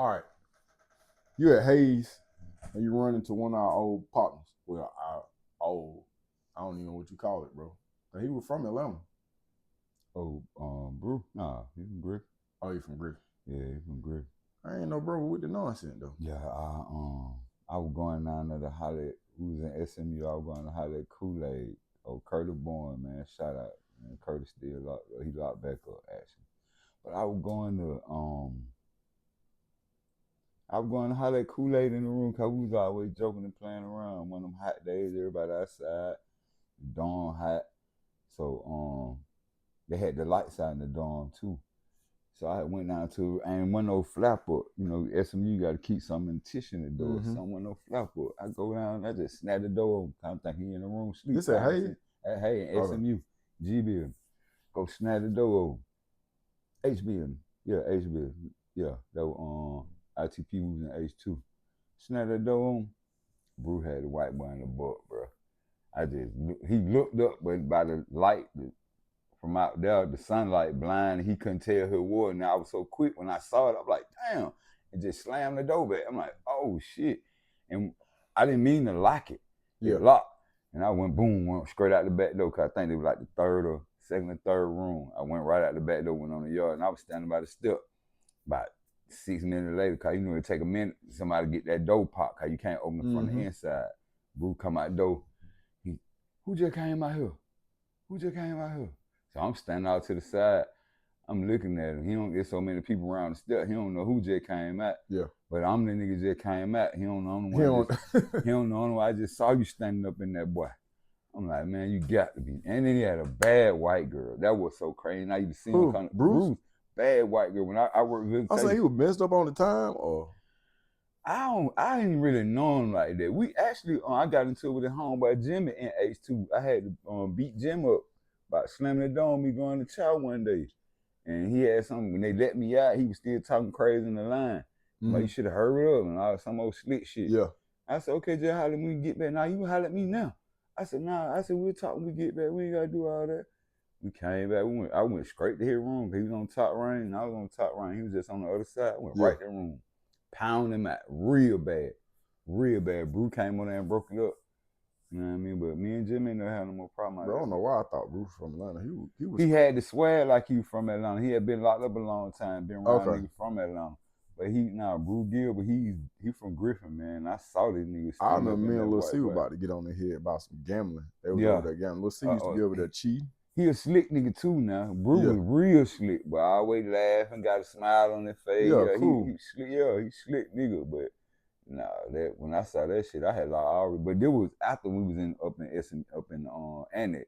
All right. You at Hayes and you run into one of our old partners. Well, our old, I don't even know what you call it, bro. He was from Atlanta. Oh, Brew? Nah, he from Griff. Oh, you from Griff? Yeah, he from Griff. I ain't no brother with the nonsense though. Yeah, I was going down there to holler. We was in SMU. I was going to holler at Kool-Aid. Oh, Curtis Bourne, man, shout out. Man, Curtis still locked. He locked back up actually. But I was going to holler at Kool-Aid in the room because we was always joking and playing around. One of them hot days, everybody outside, dawn hot. So they had the lights out in the dorm too. So I went down to, and one no flapper, you know, SMU got to keep something in tissue in the door. Mhm. Someone no flapper. I go down, I just snap the door open. I think he in the room sleep. This at Hayes? At Hayes, SMU, G building. Go snap the door open. H building, yeah, H building, yeah. That was ITP was in H2. Snap the door on. Brew had the white boy in the butt, bro. He looked up, but by the light, from out there, the sunlight blind, he couldn't tell who it was. And I was so quick when I saw it, I'm like, damn, and just slammed the door back. I'm like, oh shit. And I didn't mean to lock it. Yeah. It locked. And I went straight out the back door, because I think it was like the second or third room. I went right out the back door, went on the yard, and I was standing by the step. About 6 minutes later, because you know it take a minute for somebody to get that door popped, because you can't open it from the inside. Brew come out the door. Who just came out here? Who just came out here? So I'm standing out to the side. I'm looking at him. There's so many people around the step. He don't know who just came out. Yeah. But I'm the nigga just came out. He don't know one. He don't know one. I just saw you standing up in that boy. I'm like, man, you got to be. And then he had a bad white girl. That was so crazy. Now you see him kind of Bruce? Bad white girl. When I worked with him. I say he was messed up on the time, or I didn't really know him like that. We actually, I got into it with his homeboy Jimmy in H2. I had to beat Jim up about slamming the door on me going to chow one day. And he had something, when they let me out, he was still talking crazy in the line. Like, you should have hurried up and all some old slick shit. Yeah. I said, okay, just holler at me when you get back. Now you holler at me now. I said, nah. I said, we'll talk when we get back. We ain't got to do all that. We came back. I went straight to his room. He was on top range, and I was on top range. He was just on the other side. I went right to the room. Pound him out real bad. Real bad. Brew came on there and broke it up. You know what I mean? But me and Jimmy never had no more problem. Bro, I don't know why I thought Bruce from Atlanta. He had to swear like he was from Atlanta. He had been locked up a long time, been around niggas from Atlanta. But Brew Gilbert, he from Griffin, man. I saw this nigga. I remember me and Lil C was about to get on the head about some gambling. They was over there gambling. Lil C used to be over there cheating. He a slick nigga too now. Brew was real slick, but I always laugh and got a smile on his face. Yeah, cool. He slick nigga, but that when I saw that shit, I had like already. But this was after we was up in Annex.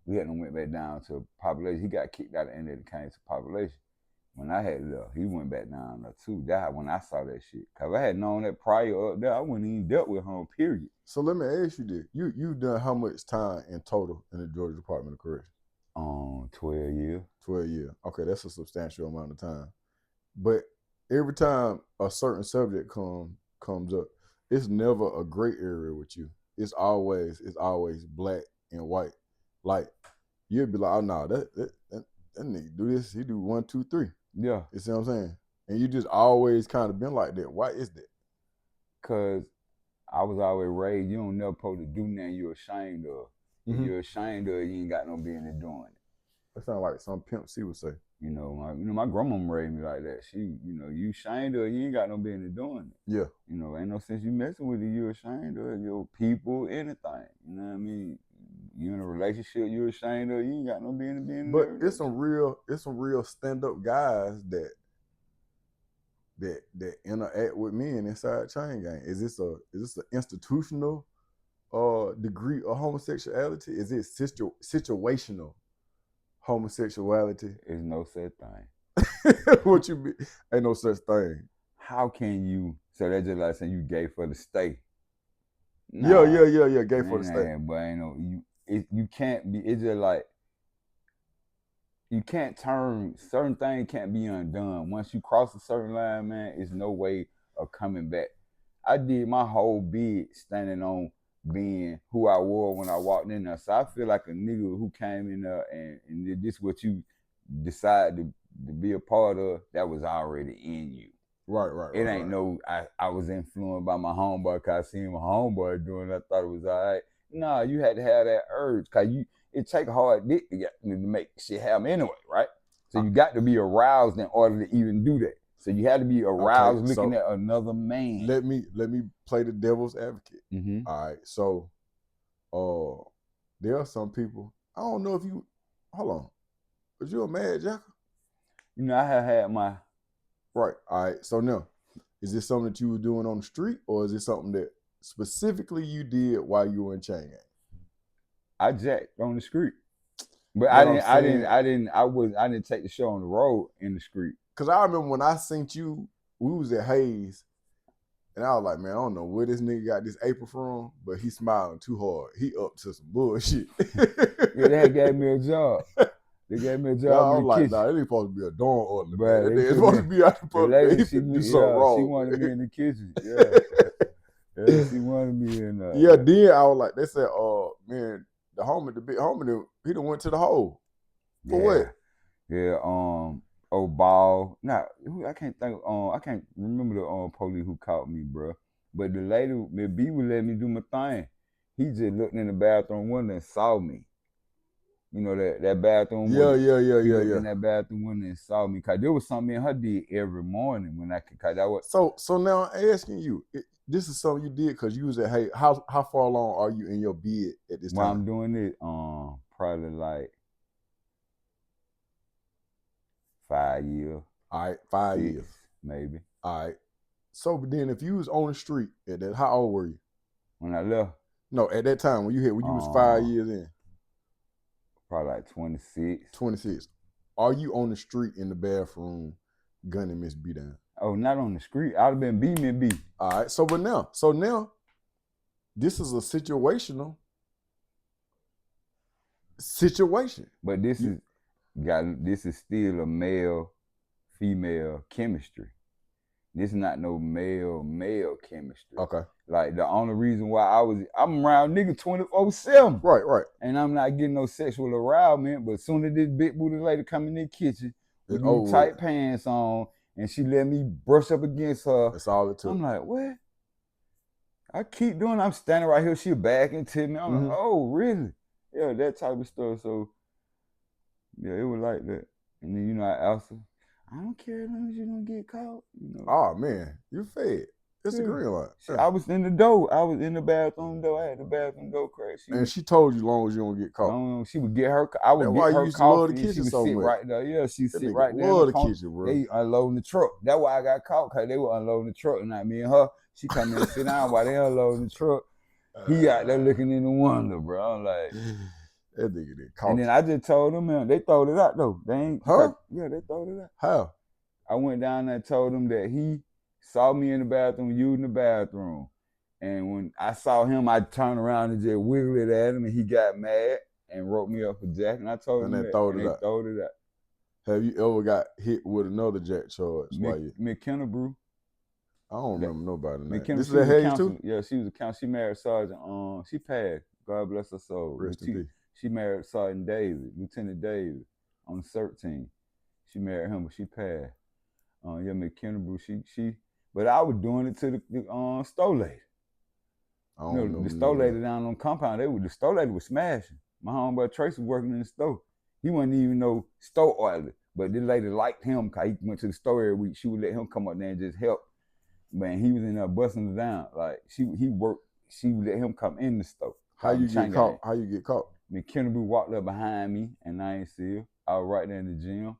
We hadn't went back down to population. He got kicked out of Annex and came to population. When I had left, he went back down there too. That when I saw that shit. Cause I had known that prior up there, I wouldn't even dealt with him, period. So let me ask you this. You done how much time in total in the Georgia Department of Corrections? 12 years. 12 years. Okay, that's a substantial amount of time. But every time a certain subject comes up, it's never a gray area with you. It's always black and white. Like you'll be like, oh no, that nigga do this, he do 1, 2, 3. Yeah. You see what I'm saying? And you just always kind of been like that. Why is that? Cause I was always raised, you don't never supposed to do nothing you're ashamed of. If you're ashamed of it, you ain't got no business doing it. That sounds like some Pimp C would say. My grandmama raised me like that. She, you ashamed of it, you ain't got no business doing it. Yeah. Ain't no sense you messing with it, you ashamed of it, your people, anything. You know what I mean? You in a relationship, you ashamed of it, you ain't got no business being in. But it's some real stand-up guys that interact with men inside Chain Gang. Is this an institutional degree of homosexuality? Is it situational homosexuality? There's no such thing. What you mean? Ain't no such thing. How can you? So that's just like saying you gay for the state. Nah, Yeah. Gay for the state. But ain't no you can't be. It's just like you can't turn certain things can't be undone. Once you cross a certain line, man, it's no way of coming back. I did my whole bid standing on being who I was when I walked in there. So I feel like a nigga who came in there and this what you decide to be a part of, that was already in you. It ain't no, I was influenced by my homeboy because I seen my homeboy doing it. I thought it was all right. Nah, you had to have that urge because it take a hard dick to make shit happen anyway, right? So you got to be aroused in order to even do that. So you had to be aroused looking at another man. Let me play the devil's advocate. Mm-hmm. All right, so there are some people. I don't know if you. Hold on, was you a mad jacker? You know, I have had my. Right. All right. So now, is this something that you were doing on the street, or is it something that specifically you did while you were in chain gang? I jacked on the street, but I didn't take the show on the road in the street. Cause I remember when I seen you, we was at Hayes, and I was like, man, I don't know where this nigga got this apron from, but he smiling too hard. He up to some bullshit. Yeah, they gave me a job. They gave me a job in the kitchen. Nah, it ain't supposed to be a dorm order. Right, It's supposed to be out the public. The lady, she wanted me in the kitchen. Yeah, she wanted me in. Then I was like, they said, man, the big homie, he done went to the hole. For what? Yeah, ball. Nah, I can't think. I can't remember the police who caught me, bro. But the lady, Miss B, would let me do my thing. He just looked in the bathroom window and saw me. You know that bathroom. Yeah. In that bathroom window and saw me, cause there was something in her did every morning when I could. Cause that was so now I'm asking you. This is something you did because you was at Hey. How far along are you in your bid at this time? While I'm doing it, probably like 5 years. All right, 5 years, maybe. All right. So, but then if you was on the street at that, how old were you when I left? No, at that time when you was 5 years in. Probably like 26. 26. Are you on the street in the bathroom gunning Miss B down? Oh, not on the street. I'd have been beating B. All right. So now, this is a situation. But this is still a male-female chemistry. This is not no male chemistry. Okay. Like the only reason why I'm around nigga 24/7. Right. And I'm not getting no sexual arousement, but as soon as this big booty lady come in the kitchen with these tight pants on and she let me brush up against her. That's all it took. I'm like, what? I keep doing, I'm standing right here, she back into me. I'm like, oh, really? Yeah, that type of stuff. So, yeah, it was like that. And then, I asked her, I don't care as long as you don't get caught. Oh, man, you fed. It's a green light. I was in the door. I was in the bathroom door. I had the bathroom door cracked. She told you as long as you don't get caught. She would get her. I would get her coffee. And she would sit right there. Yeah, she sit right there. Love the kitchen, bro. They unloading the truck. That's why I got caught, because they were unloading the truck. And not me and her. She come in and sit down while they unloading the truck. He out there looking in the window, bro. I'm like, that nigga did caught. And then I just told them, man, they throwed it out though. They ain't. Huh? Yeah, they throwed it out. How? I went down there and told him that he saw me in the bathroom, using the bathroom. And when I saw him, I turned around and just wiggled it at him, and he got mad and wrote me up for jack. And I told him that. They throwed it out. Have you ever got hit with another jack charge? McKenna. I don't remember nobody. McKenna, this is at Hayes too? Yeah, she was a counsel. She married Sergeant. She passed. God bless her soul. Rest in peace. She married Sergeant David, Lieutenant David, on the 13. She married him, but she passed. McKenna, she. But I was doing it to the store lady. I don't know the store lady down on compound. The store lady was smashing. My homeboy Trace was working in the store. He wasn't even no store orderly, but this lady liked him because he went to the store every week. She would let him come up there and just help. Man, he was in there busting it down. Like he worked. She would let him come in the store. How you get caught? How you get caught? McKenna walked up behind me, and I ain't see her. I was right there in the gym.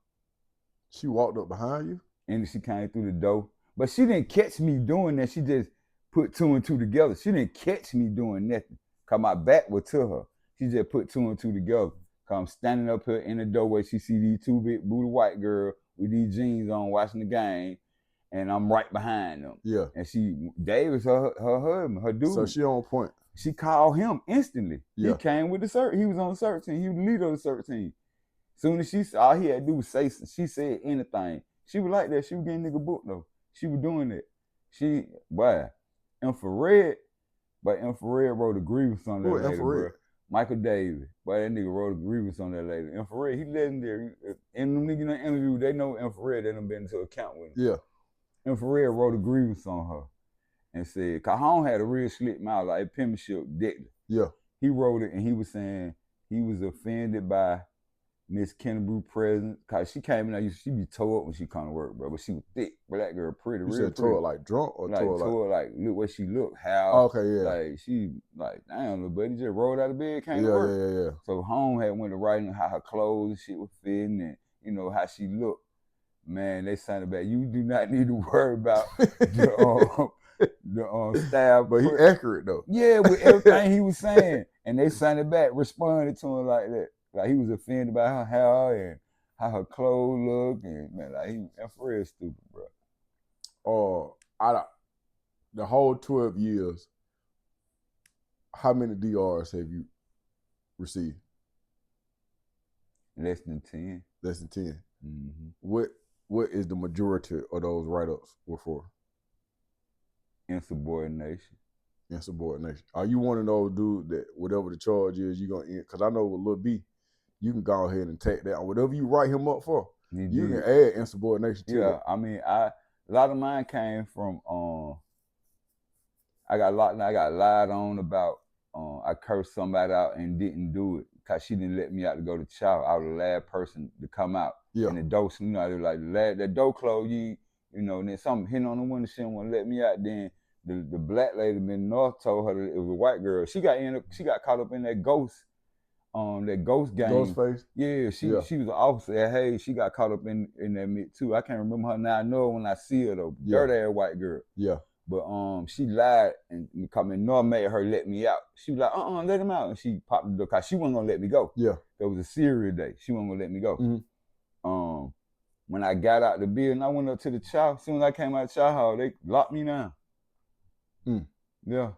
She walked up behind you? And she came through the door. But she didn't catch me doing that. She just put 2 and 2 together. She didn't catch me doing nothing, because my back was to her. She just put 2 and 2 together. Because I'm standing up here in the doorway. She see these 2 big booty white girls with these jeans on watching the game. And I'm right behind them. Yeah. And Davis, her husband, her dude. So she on point. She called him instantly. Yeah. He came with the search. He was on the search team. He was the leader of the search team. Soon as all he had to do was say, she said anything. She was like that. She was getting nigga booked though. She was doing that. Infrared wrote a grievance on that lady, bro. Michael Davis. Boy, that nigga wrote a grievance on that lady. Infrared, he legendary. And them niggas in the interview, they know Infrared. They done been to account with him. Yeah. Infrared wrote a grievance on her and said, Cajon had a real slick mouth, like penmanship, deadly. Yeah. He wrote it and he was saying he was offended by Miss Kennebrew presence. Cause she came in there, she be tore up when she come to work, bro. But she was thick, but that girl pretty, You real said pretty. tore like drunk or Like tore like look what she look, how Oh, okay, yeah. like she like damn little buddy just rolled out of bed, came to Yeah, work. yeah. So home had went to writing how her clothes and shit was fitting and you know how she looked. Man, they sounded back. You do not need to worry about the style. But he accurate though. Yeah, with everything he was saying. And they sounded back, responded to him like that. Like he was offended by her hair and how her clothes look, and man, like that's real stupid, bro. The whole 12 years, how many DRs have you received? Less than 10. Less than 10. Mm-hmm. What is the majority of those write-ups were for? Insubordination. Insubordination. Are you one of those dudes that whatever the charge is, you're gonna end? Because I know with Lil B, you can go ahead and take that. Whatever you write him up for, you can add insubordination to it. Yeah, I mean, a lot of mine came from I got lied on about I cursed somebody out and didn't do it because she didn't let me out to go to chow. I was the last person to come out. Yeah. And the door, you know, they were like, that door closed, you know, and then something hitting on the window, she didn't want to let me out. Then the black lady in North told her that it was a white girl. She got caught up in that ghost game. Ghostface? Yeah, she was an officer at Hayes. She got caught up in that mix too. I can't remember her now. I know her when I see her though. Yeah. Dirty ass white girl. Yeah. But she lied and Nor made her let me out. She was like, let him out. And she popped the door because she wasn't gonna let me go. Yeah. It was a serious day. She wasn't gonna let me go. Mm-hmm. When I got out the building, I went up to the chow. As soon as I came out of the chow hall, they locked me down. Yeah.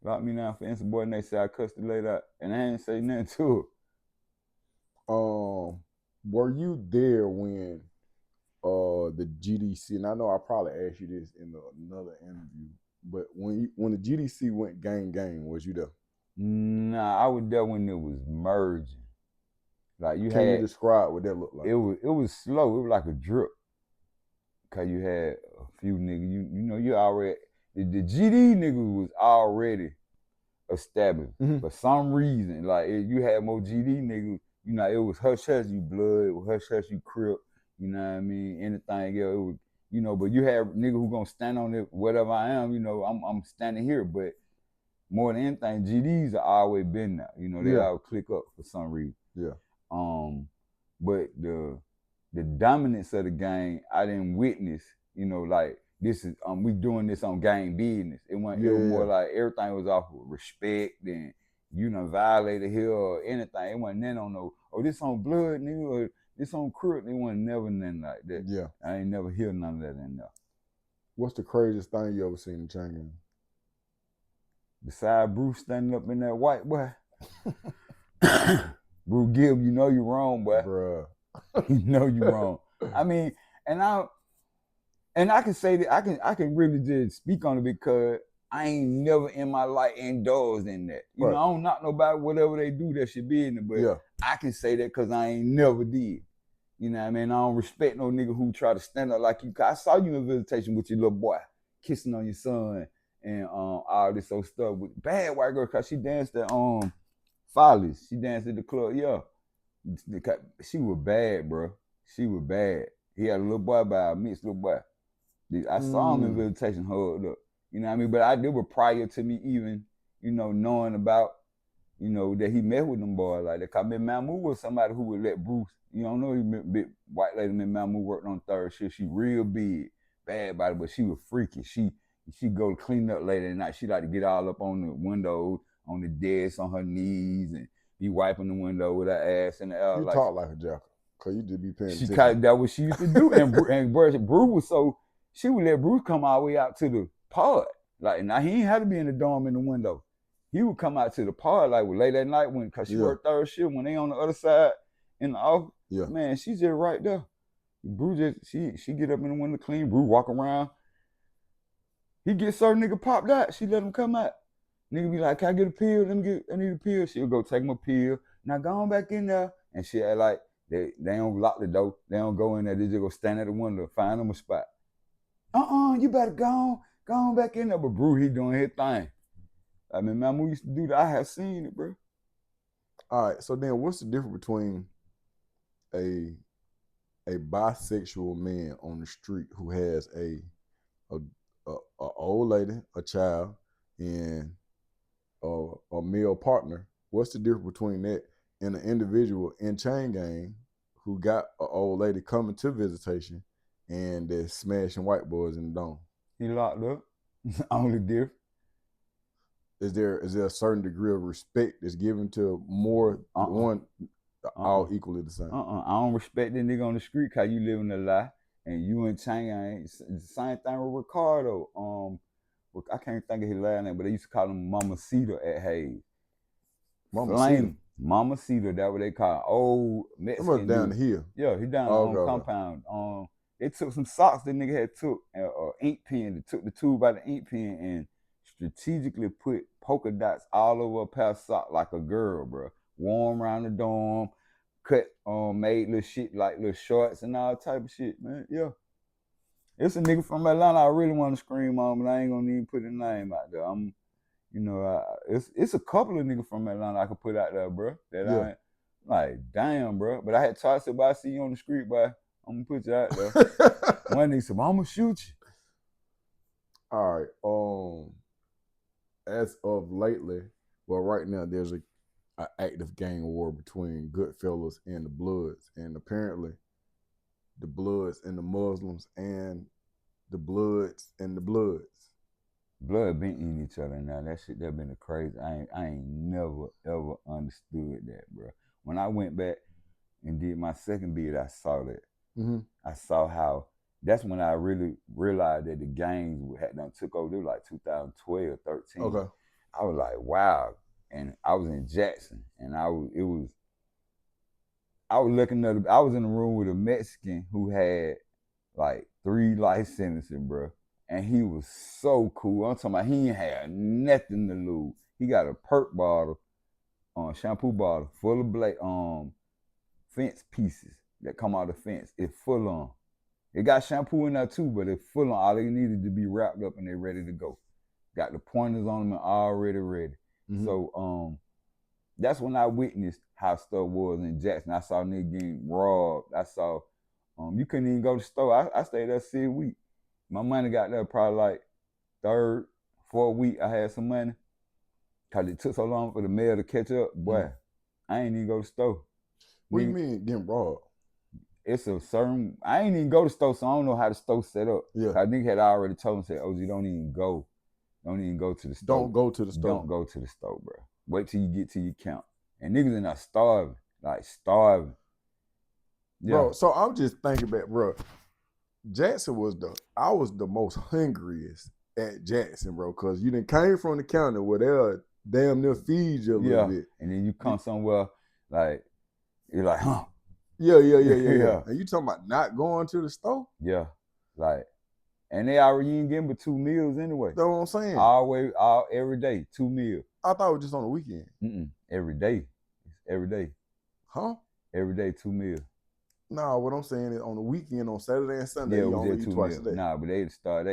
Locked me down for insubordination. I cussed the lady out and I didn't say nothing to her. Were you there when the GDC, and I know I probably asked you this in another interview, but when the GDC went gang, was you there? Nah, I was there when it was merging. Like Can you describe what that looked like? It was slow. It was like a drip. Cause you had a few niggas, you know, you already the GD nigga was already established. For some reason, like you had more GD niggas, you know, it was hush hush you blood, it was hush hush you Crip, you know what I mean? Anything else, it was, you know, but you have niggas who gonna stand on it, whatever I am, you know, I'm standing here, but more than anything, GDs have always been there, you know, they all click up for some reason. Yeah. But the dominance of the game, I didn't witness, you know, like this is we doing this on gang business. It was more like everything was off of respect and you know violated here or anything. It wasn't nothing on no, this on blood, nigga, or this on Crip. It wasn't never nothing like that. Yeah. I ain't never hear none of that in there. What's the craziest thing you ever seen in chain gang? Besides Bruce standing up in that white boy. Bruce Gibb, you know you're wrong, boy. Bruh. You know you're wrong. I mean, and I can say that I can really just speak on it because I ain't never in my life indulged in that. You know, I don't knock nobody, whatever they do, that should be in it, but I can say that because I ain't never did. You know what I mean? I don't respect no nigga who try to stand up like you. I saw you in visitation with your little boy, kissing on your son and all this old stuff with bad white girl because she danced at Follies. She danced at the club, She was bad, bro. She was bad. He had a little boy by a mixed little boy. I saw him in visitation hugged up. You know what I mean? But they were prior to me even, you know, knowing about, you know, that he met with them boys like that. Cause Mamu was somebody who would let Bruce, you don't know, he met big white lady Mamu worked on third shift. She real big, bad body, but she was freaky. She go to clean up later at night. She like to get all up on the windows, on the desk, on her knees, and be wiping the window with her ass in the air. You like, talk like a jackal, cause you did be paying attention. That what she used to do, and Bruce was so, she would let Bruce come all the way out to the pod. Like, now he ain't had to be in the dorm in the window. He would come out to the pod like late at night cause she worked third shift when they on the other side in the office. Yeah. Man, she's just right there. Bruce just she get up in the window clean. Bruce walk around. He get certain nigga popped out. She let him come out. Nigga be like, can I get a pill? I need a pill. She'll go take him a pill. Now go on back in there. And she act like they don't lock the door. They don't go in there. They just go stand at the window, find them a spot. You better go on back in there. But bro, he doing his thing. I mean, man, we used to do that. I have seen it, bro. All right. So then, what's the difference between a a bisexual man on the street who has a, a old lady, a child, and a male partner? What's the difference between that and an individual in chain gang who got an old lady coming to visitation and they're smashing white boys in the dome? He locked up. Only difference. Is there a certain degree of respect that's given to more one all equally the same? I don't respect that nigga on the street cause you living a lie. And you and Chang ain't the same thing with Ricardo. I can't think of his last name, but they used to call him Mama Cedar at Hayes. Mama Cedar, that's what they call him. Old Mexican down dude. the hill. Yeah, he down on the compound. They took some socks that nigga had took, ink pen. They took the tube out of the ink pen and strategically put polka dots all over a pair of socks like a girl, bro. Warm around the dorm, cut, made little shit like little shorts and all type of shit, man. Yeah. It's a nigga from Atlanta I really want to scream on, but I ain't gonna even put his name out there. It's a couple of niggas from Atlanta I could put out there, bro. That I ain't like, damn, bro. But I had taught if I see you on the street, boy, I'm gonna put you out there. One nigga said, I'm gonna shoot you. All right. As of lately, well, right now there's an active gang war between Goodfellas and the Bloods, and apparently the Bloods and the Muslims and the Bloods and the Bloods. Blood been eating each other now. That shit that been the crazy. I ain't never ever understood that, bro. When I went back and did my second bid, I saw that. Mm-hmm. I saw how. That's when I really realized that the gangs had done took over. It was like 2012, 13. Okay. I was like, wow. And I was in Jackson, and I was looking at. I was in the room with a Mexican who had like 3 life sentences, bro. And he was so cool. I'm talking about he ain't had nothing to lose. He got a perk bottle, shampoo bottle full of fence pieces that come out of the fence. It's full on. It got shampoo in there too, but it's full on. All they needed to be wrapped up and they're ready to go. Got the pointers on them and already ready. Mm-hmm. So that's when I witnessed how stuff was in Jackson. I saw niggas getting robbed. I saw you couldn't even go to the store. I stayed there 6 weeks. My money got there probably like 3rd, 4th week. I had some money. Cause it took so long for the mail to catch up. Boy, I ain't even go to the store. What do you mean getting robbed? It's a certain, I ain't even go to the store, so I don't know how the store set up. Yeah. I think had already told him, said, OG, don't even go to the store. Don't go to the store. Don't go to the store, bro. Wait till you get to your count. And niggas in there starving, like starving. Yeah. Bro, so I'm just thinking back, bro. Jackson I was the most hungriest at Jackson, bro, because you done came from the county where they'll damn near feed you a little bit. And then you come somewhere like, you're like, huh. Yeah. And you talking about not going to the store? Yeah. Like, and they already ain't getting but 2 meals anyway. That's what I'm saying. Every day, 2 meals. I thought it was just on the weekend. Every day. Every day. Huh? Every day, 2 meals. No, what I'm saying is on the weekend, on Saturday and Sunday, you only eat twice a day. Nah, but they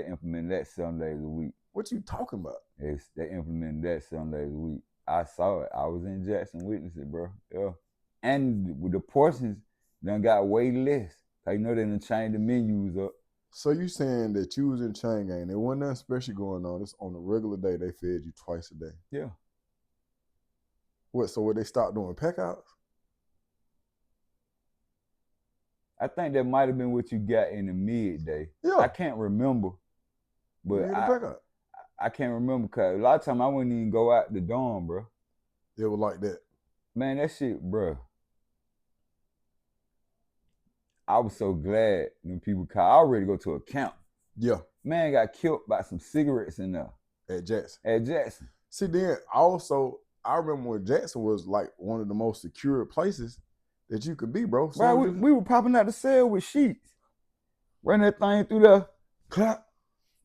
implemented that 7 days a week. What you talking about? They implemented that 7 days a week. I saw it. I was in Jackson, witnessed it, bro. Yeah. And with the portions done got way less. Cause you know they done changed the menus up. So you saying that you was in chain gang, there wasn't nothing special going on. It's on a regular day they fed you twice a day. Yeah. What? So they stopped doing pack outs? I think that might have been what you got in the midday. Yeah. I can't remember. But I can't remember because a lot of times I wouldn't even go out the dorm, bro. It was like that. Man, that shit, bro. I was so glad when people called. I already go to a camp. Yeah. Man got killed by some cigarettes in there. At Jackson. At Jackson. See, then also, I remember when Jackson was like one of the most secure places that you could be, bro. So right, we were popping out the cell with sheets. Running that thing through the clap,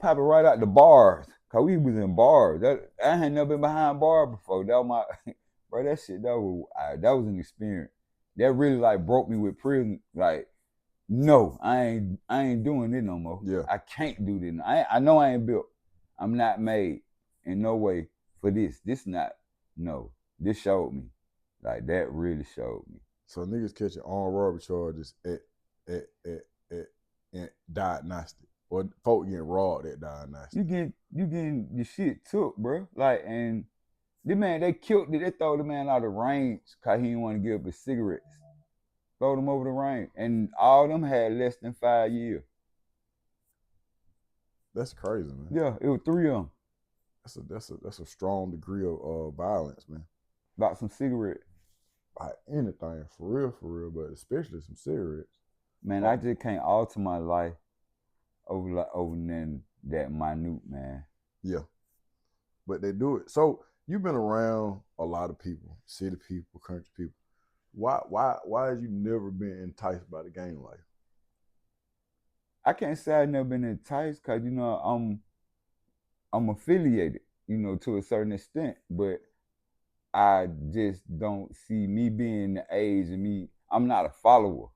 popping right out the bars. Cause we was in bars. I had never been behind bar before. That was my bro, that shit, that was an experience. That really like broke me with prison. Like, No, I ain't doing it no more. Yeah. I can't do this. I know I ain't built. I'm not made in no way for this. This not no. This showed me. Like that really showed me. So niggas catching armed robbery charges at diagnostic. Or folk getting robbed at diagnostic. You getting your shit took, bro. Like, and the man, they killed it. They throw the man out of range because he didn't want to give up his cigarettes. Throw them over the range. And all of them had less than 5 years. That's crazy, man. Yeah, it was 3 of them. That's a strong degree of violence, man. About some cigarettes. Like anything, for real, but especially some cigarettes. Man, I just can't alter my life over that minute, man. Yeah. But they do it. So you've been around a lot of people, city people, country people. Why have you never been enticed by the gang life? I can't say I've never been enticed because, you know, I'm affiliated, you know, to a certain extent, but I just don't see me being the age of me. I'm not a follower.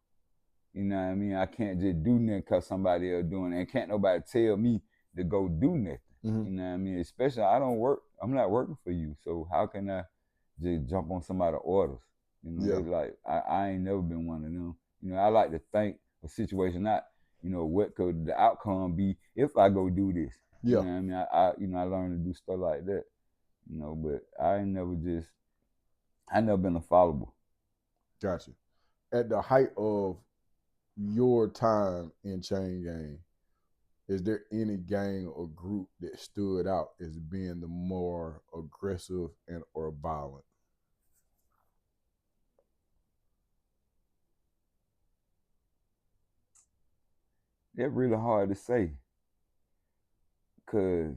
You know what I mean? I can't just do nothing because somebody else doing it. And can't nobody tell me to go do nothing. Mm-hmm. You know what I mean? Especially I'm not working for you. So how can I just jump on somebody's orders? You know, Yeah. they like I ain't never been one of them. You know, I like to think a situation not, you know, what could the outcome be if I go do this. Yeah. You know what I mean? I learned to do stuff like that. You know, but I never been a follower. Gotcha. At the height of your time in chain gang, is there any gang or group that stood out as being the more aggressive and or violent? That's really hard to say. Cause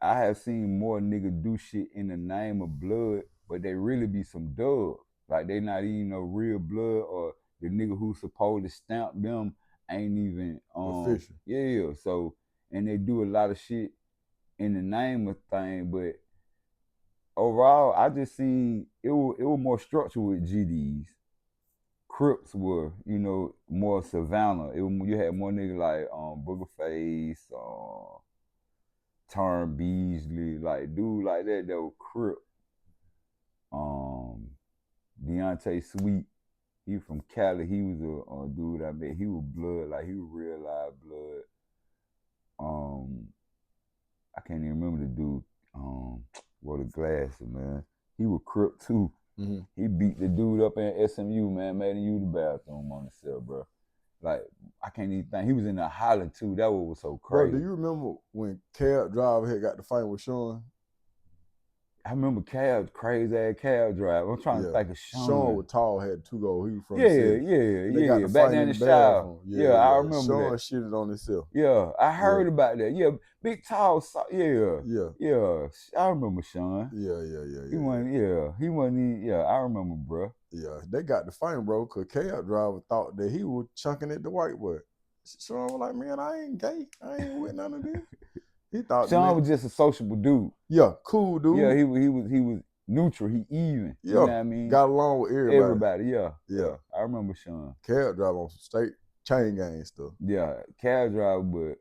I have seen more niggas do shit in the name of blood, but they really be some dubs. Like they not even no real blood, or the nigga who's supposed to stamp them ain't even Official. Yeah. So and they do a lot of shit in the name of thing, but overall I just seen it was more structured with GDs. Crips were, you know, more Savannah. You had more niggas like Boogerface, Turn Beasley, like dude like that was Crip. Deontay Sweet, he from Cali. He was a dude I met. He was blood, like he was real live blood. I can't even remember the dude. Wore the glasses, man. He was Crip too. Mm-hmm. He beat the dude up in SMU, man, made him use the bathroom on himself, bro. Like, I can't even think. He was in the Holland too. That was so crazy. Bro, do you remember when cab driver had got the fight with Sean? I remember crazy ass cab driver. I'm trying to think of Sean. Sean was tall, had 2 goals. He was from the city. They got the back there in the shower. Yeah, I remember Sean that. shitted on himself. Yeah, I heard about that. Yeah, big tall. Yeah. I remember Sean. Yeah. He wasn't even. Yeah, I remember, bro. Yeah, they got the fight, bro, because cab driver thought that he was chunking at the white boy. Sean was like, man, I ain't gay. I ain't with none of this. He thought Sean was just a sociable dude. Yeah, cool dude. Yeah, he was neutral. He even. Yeah, you know what I mean? Got along with everybody. Yeah. I remember Sean. Cab driver on some straight chain gang stuff. Yeah, cab driver, but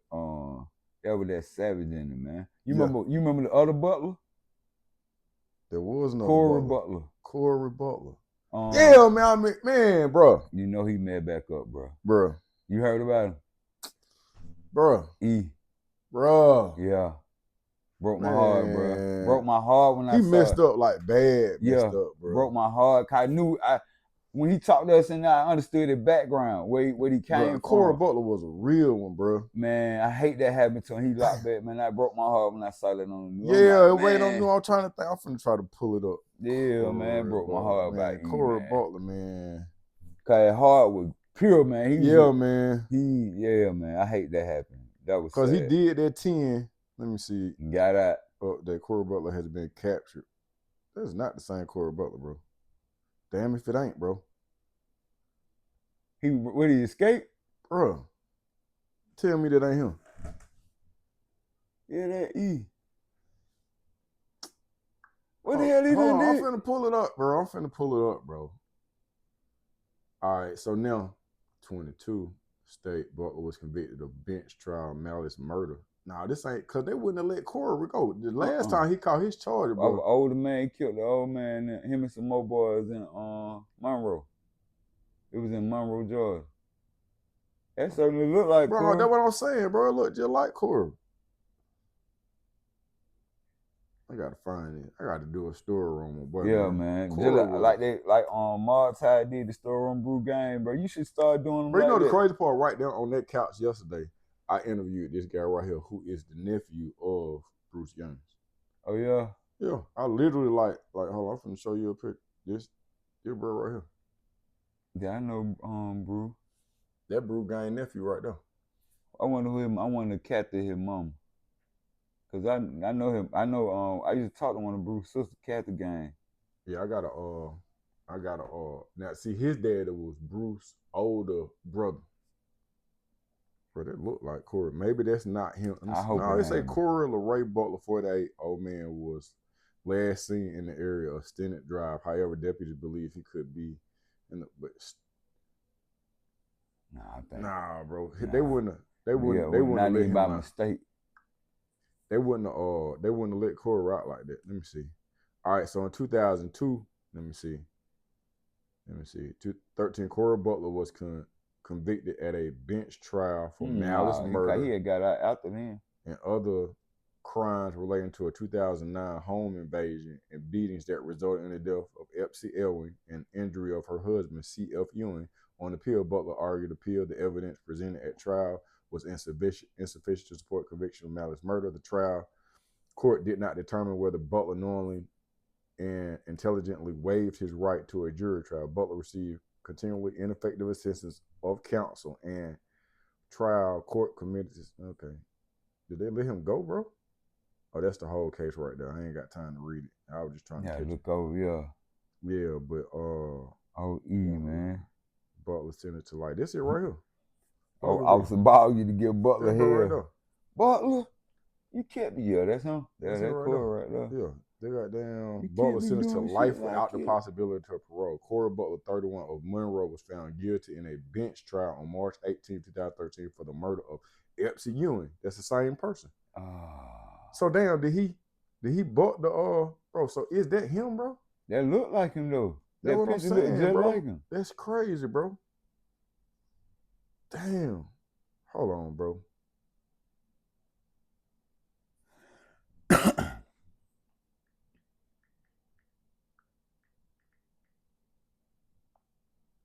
that was that savage in it, man. You remember the other Butler? There was no Corey Butler. Corey Butler. Yeah, man, bro. You know he mad back up, bro. Bro. You heard about him? Bro. Bro. Yeah. Broke my heart, bro. Broke my heart when I saw he messed up like bad. Messed up, bro. Broke my heart. I knew when he talked to us and I understood his background, where he came from. Corey Butler was a real one, bro. Man, I hate that happened to him. He locked back, man. I broke my heart when I saw that on the news. Yeah, wait on you. I'm trying to think. I'm finna try to pull it up. Yeah, man, broke my heart about Corey Butler, man. Cause his heart was pure, man. Man. I hate that happened. That was because he did that 10. Let me see. Got out. That Corey Butler has been captured. That's not the same Corey Butler, bro. Damn if it ain't, bro. Would he escape? Bro. Tell me that ain't him. Yeah, that E. What the hell he done did? I'm finna pull it up, bro. All right, so now 22 state Butler was convicted of bench trial malice murder. Nah, this ain't because they wouldn't have let Corey go. The last time he caught his charge, Our bro. older man killed the old man. Him and some more boys in Monroe. It was in Monroe, Georgia. That certainly looked like Bro, Corey. that's what I'm saying, bro. It look just like Corey. I gotta find it. I gotta do a story on my boy. Yeah, man. man. Just like Martai did the story on Brew Game, bro. You should start doing them Bro, you like know the that. crazy part right there on that couch yesterday, I interviewed this guy right here who is the nephew of Bruce Young. Oh yeah. Yeah, I literally like hold on, I'm finna show you a picture. This bro right here. Yeah, I know Brew. That Brew Gang nephew right there. I wonder who I want to cat to his mom. Cause I know him. I know I used to talk to one of Bruce's sister, Kathy Gang. Yeah, I got now see his dad was Bruce's older brother. Bro, that look like Corey. Maybe that's not him. I hope no, it they say ain't. Corey LeRae Butler, 48, old man, was last seen in the area of Stennett Drive. However, deputies believe he could be in the Nah, bro. Nah. They wouldn't have let him by out. mistake. They wouldn't have let Corey out like that. Let me see. All right, so in 2002, let me see. 13, Corey Butler was convicted at a bench trial for malice murder. He had got out after then. And other crimes relating to a 2009 home invasion and beatings that resulted in the death of Epsie Elwing and injury of her husband, C.F. Ewing. On appeal, Butler argued the evidence presented at trial was insufficient to support conviction of malice murder. The trial court did not determine whether Butler knowingly and intelligently waived his right to a jury trial. Butler received continually ineffective assistance of counsel and trial court committees. Okay. Did they let him go, bro? Oh, that's the whole case right there. I ain't got time to read it. I was just trying to catch look it. over, Yeah, but man. Butler sent it to like this here right here. Officer Ball you to give Butler right here. Butler, you kept me. Yeah, that's him. That's Corey right there. Yeah. They got down Butler sentenced to life without the possibility of parole. Corey Butler, 31, of Monroe, was found guilty in a bench trial on March 18, 2013 for the murder of Epsie Ewing. That's the same person. So damn, did he butt the bro? So is that him, bro? That look like him though. That's what I'm saying, just bro. Like him. That's crazy, bro. Damn. Hold on, bro.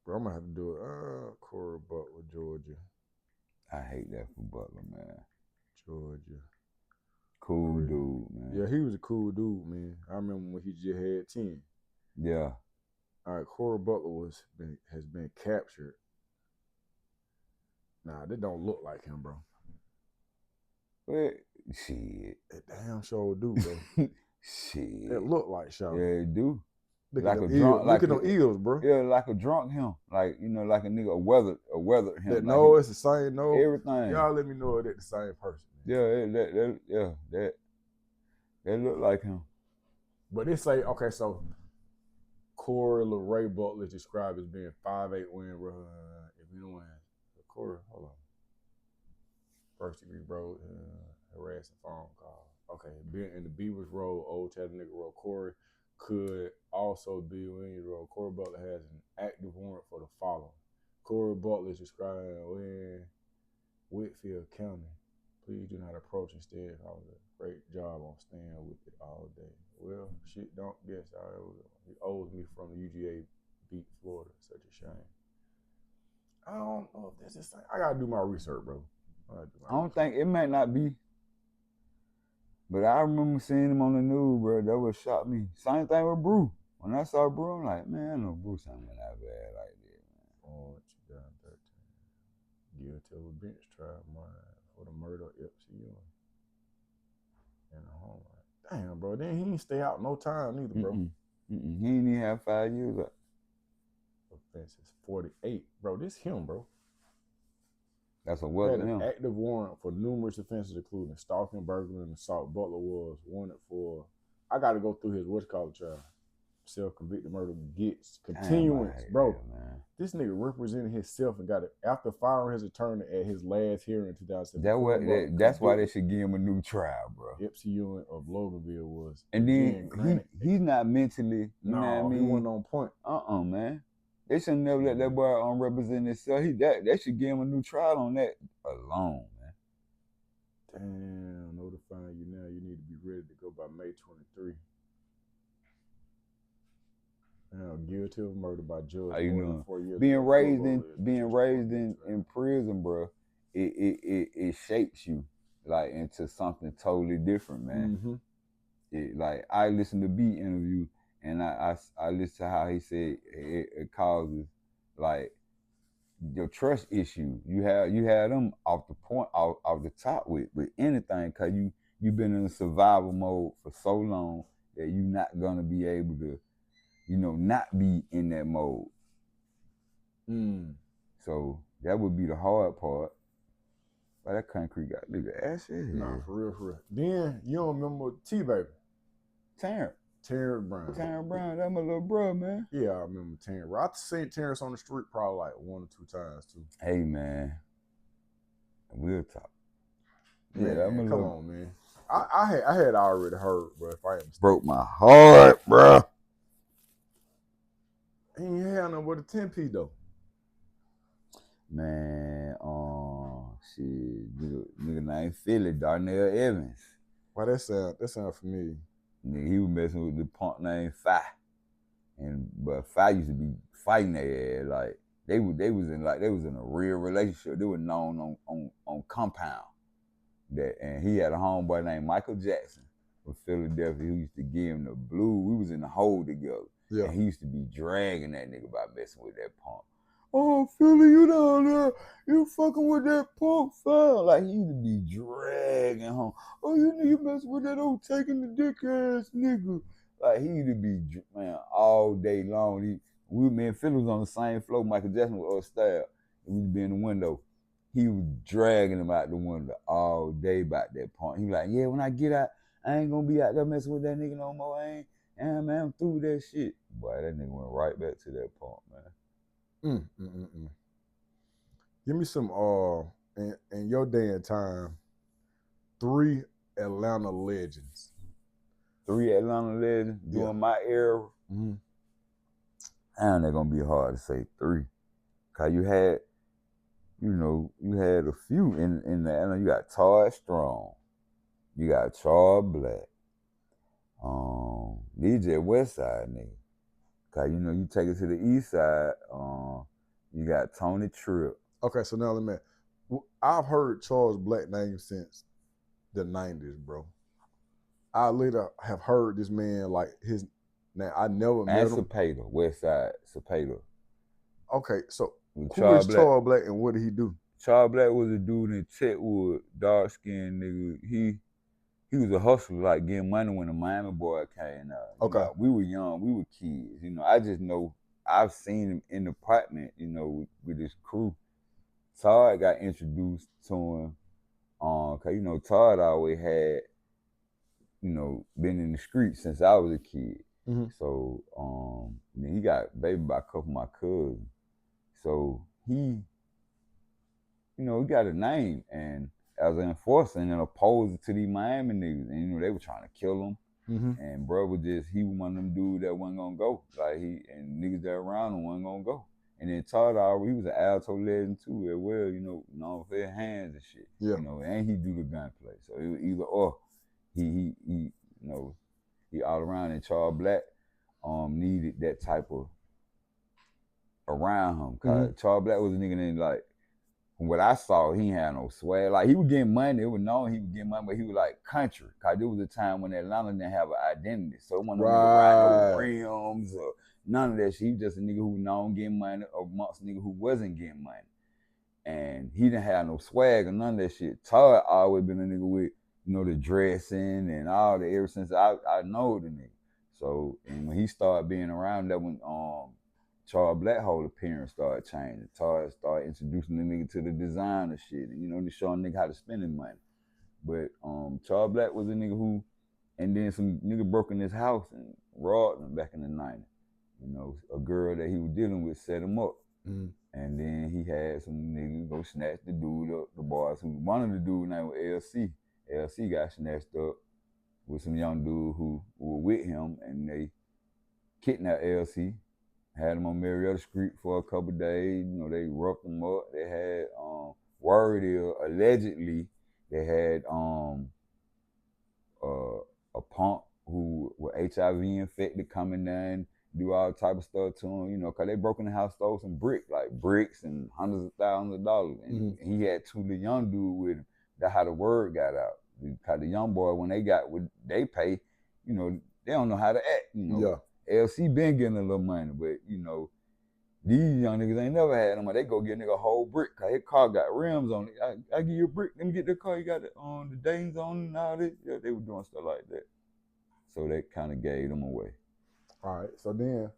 Bro, I'm gonna have to do it. Corey Butler, Georgia. I hate that for Butler, man. Georgia. Cool dude, man. Yeah, he was a cool dude, man. I remember when he just had 10. Yeah. All right, Corey Butler has been captured. Nah, that don't look like him, bro. Well, shit. That damn sure do, bro. Shit. That look like Shaw. Yeah, it do. Look at them eels, bro. Yeah, like a drunk him. Like, like a nigga, a weathered him. No, it's the same. No, everything. Y'all let me know if it's the same person. Man. Yeah, that look like him. But they say, okay, so Corey LeRae Butler is described as being 5'8" win. If you don't have Corey, hold on. First degree, bro. Harassing phone call. Okay, being in the Beavers Road, Old Chattanooga Road, Corey could also be Williams Road. Corey Butler has an active warrant for the following. Corey Butler is described in Whitfield County. Please do not approach instead. I was a great job on staying with it all day. Well, shit, don't guess. He owes me from the UGA beat Florida. Such a shame. I don't know if that's the same. I gotta do my research, bro. I don't think it might not be. But I remember seeing him on the news, bro. That would shock me. Same thing with Brew. When I saw Brew, I'm like, man, I know Bruce ain't that bad like that, man. 2013. Guilty of a bench trial, for the murder of Epsie Ewing in the home. Damn, bro. Then he didn't stay out no time neither, bro. He didn't even have 5 years up. Offenses 48. Bro, this him, bro. That's a weapon. Had an active warrant for numerous offenses, including stalking, burglary, and assault. Butler was wanted for. I got to go through his trial. self-convicted murder gets Damn, I continuance, hate bro. that, man. This nigga represented himself and got it after firing his attorney at his last hearing in 2017. That's why they should give him a new trial, bro. Epsi Ewing of Loganville was And again then granted. he's not mentally, you know what I No, mean? he wasn't on point. Man. They should never let that boy represent himself. They should give him a new trial on that alone, man. Damn, notifying you now. You need to be ready to go by May 23. Now, guilty of murder by judge. How you more know? than 4 years. Being ago. raised in prison, bro, it shapes you like into something totally different, man. Mm-hmm. Like I listened to B interview and I listened to how he said it causes like your trust issue. You have them off the point off the top with anything because you've been in a survival mode for so long that you're not gonna be able to, not be in that mode. So that would be the hard part. But that concrete got nigga ass in Nah, here. for real. Then you don't remember T-Baby? Terrence Brown. Terrence Brown, that my little bro, man. Yeah, I remember Terrence. I've seen Terrence on the street probably like 1 or 2 times too. Hey man, we'll talk. Man, Yeah, that come on, man. I had already heard, bro. If I had broke my heart, bro. He ain't had no but a 10p though. Man, shit, nigga named Philly, Darnell Evans. Why that sound familiar? Nigga, he was messing with the punk named Fi, but Fi used to be fighting their ass like they was in a real relationship. They were known on compound. And he had a homeboy named Michael Jackson from Philadelphia who used to give him the blue. We was in the hole together. Yeah. And he used to be dragging that nigga by messing with that punk. Oh, Philly, you down there. You fucking with that punk fella. Like, he used to be dragging home. Oh, you messing with that old taking the dick ass nigga. Like, he used to be, man, all day long. Me and Philly was on the same floor. Michael Jackson was upstairs. And we'd be in the window. He was dragging him out the window all day about that punk. He was like, yeah, when I get out, I ain't gonna be out there messing with that nigga no more. Man, I'm through with that shit. Boy, that nigga went right back to that punk, man. Give me some in your day and time, 3 Atlanta legends. 3 Atlanta legends during my era. Mm-hmm. And they're gonna be hard to say 3. Cause you had a few in the Atlanta. You got Todd Strong, you got Charles Black, DJ Westside nigga. Cause you take it to the east side, you got Tony Tripp. Okay, so now let me. I've heard Charles Black name since the 90s, bro. I later have heard this man like his name. I never met him. Cepeda, Westside Cepeda. Okay, so who is Charles Black and what did he do? Charles Black was a dude in Chetwood, dark skinned nigga. He was a hustler, like getting money when the Miami boy came out. Okay. We were young, we were kids. I just know I've seen him in the apartment, with his crew. Todd got introduced to him, cause Todd always had, been in the streets since I was a kid. Mm-hmm. So he got baby by a couple of my cousins. So he got a name and as an enforcer and opposed to these Miami niggas, and they were trying to kill him. Mm-hmm. And bro he was one of them dudes that wasn't gonna go. Like and niggas that around him wasn't gonna go. And then Todd he was an alto legend too as well, known for his hands and shit. Yeah. And he do the gunplay. So it was either or. He all around, and Charles Black needed that type of around him. Cause Charles Black was a nigga that like, from what I saw, he ain't had no swag. Like, he was getting money. It was known he was getting money, but he was like country. Cause there was a time when Atlanta didn't have an identity. So it wasn't no nigga riding no rims or none of that shit. He was just a nigga who was known getting money amongst nigga who wasn't getting money. And he didn't have no swag or none of that shit. Todd always been a nigga with, the dressing and all that ever since I know the nigga. So, and when he started being around, that when Charles Black whole appearance started changing. Todd started introducing the nigga to the designer shit and, to show a nigga how to spend his money. But Charles Black was a nigga who, And then some nigga broke in his house and robbed him back in the 90s. You know, a girl that he was dealing with set him up. Mm-hmm. And then he had some niggas go snatch the dude up, the boys who wanted the dude named LC. LC got snatched up with some young dude who were with him, and they kidnapped LC, had him on Marietta Street for a couple days. You know, they roughed him up. They had word is allegedly they had a punk who was HIV infected coming down, do all type of stuff to him, you know, cause they broke in the house, stole some bricks and hundreds of thousands of dollars. And he had two little young dude with him. That's how the word got out. Cause the young boy, when they got what they pay, you know, they don't know how to act, you know. Yeah. LC been getting a little money, but you know, these young niggas ain't never had them. They go get a nigga a whole brick. Cause his car got rims on it. I give you a brick. Let me get the car. You got the Danes on it and all this. Yeah, they were doing stuff like that. So they kind of gave them away. All right. So then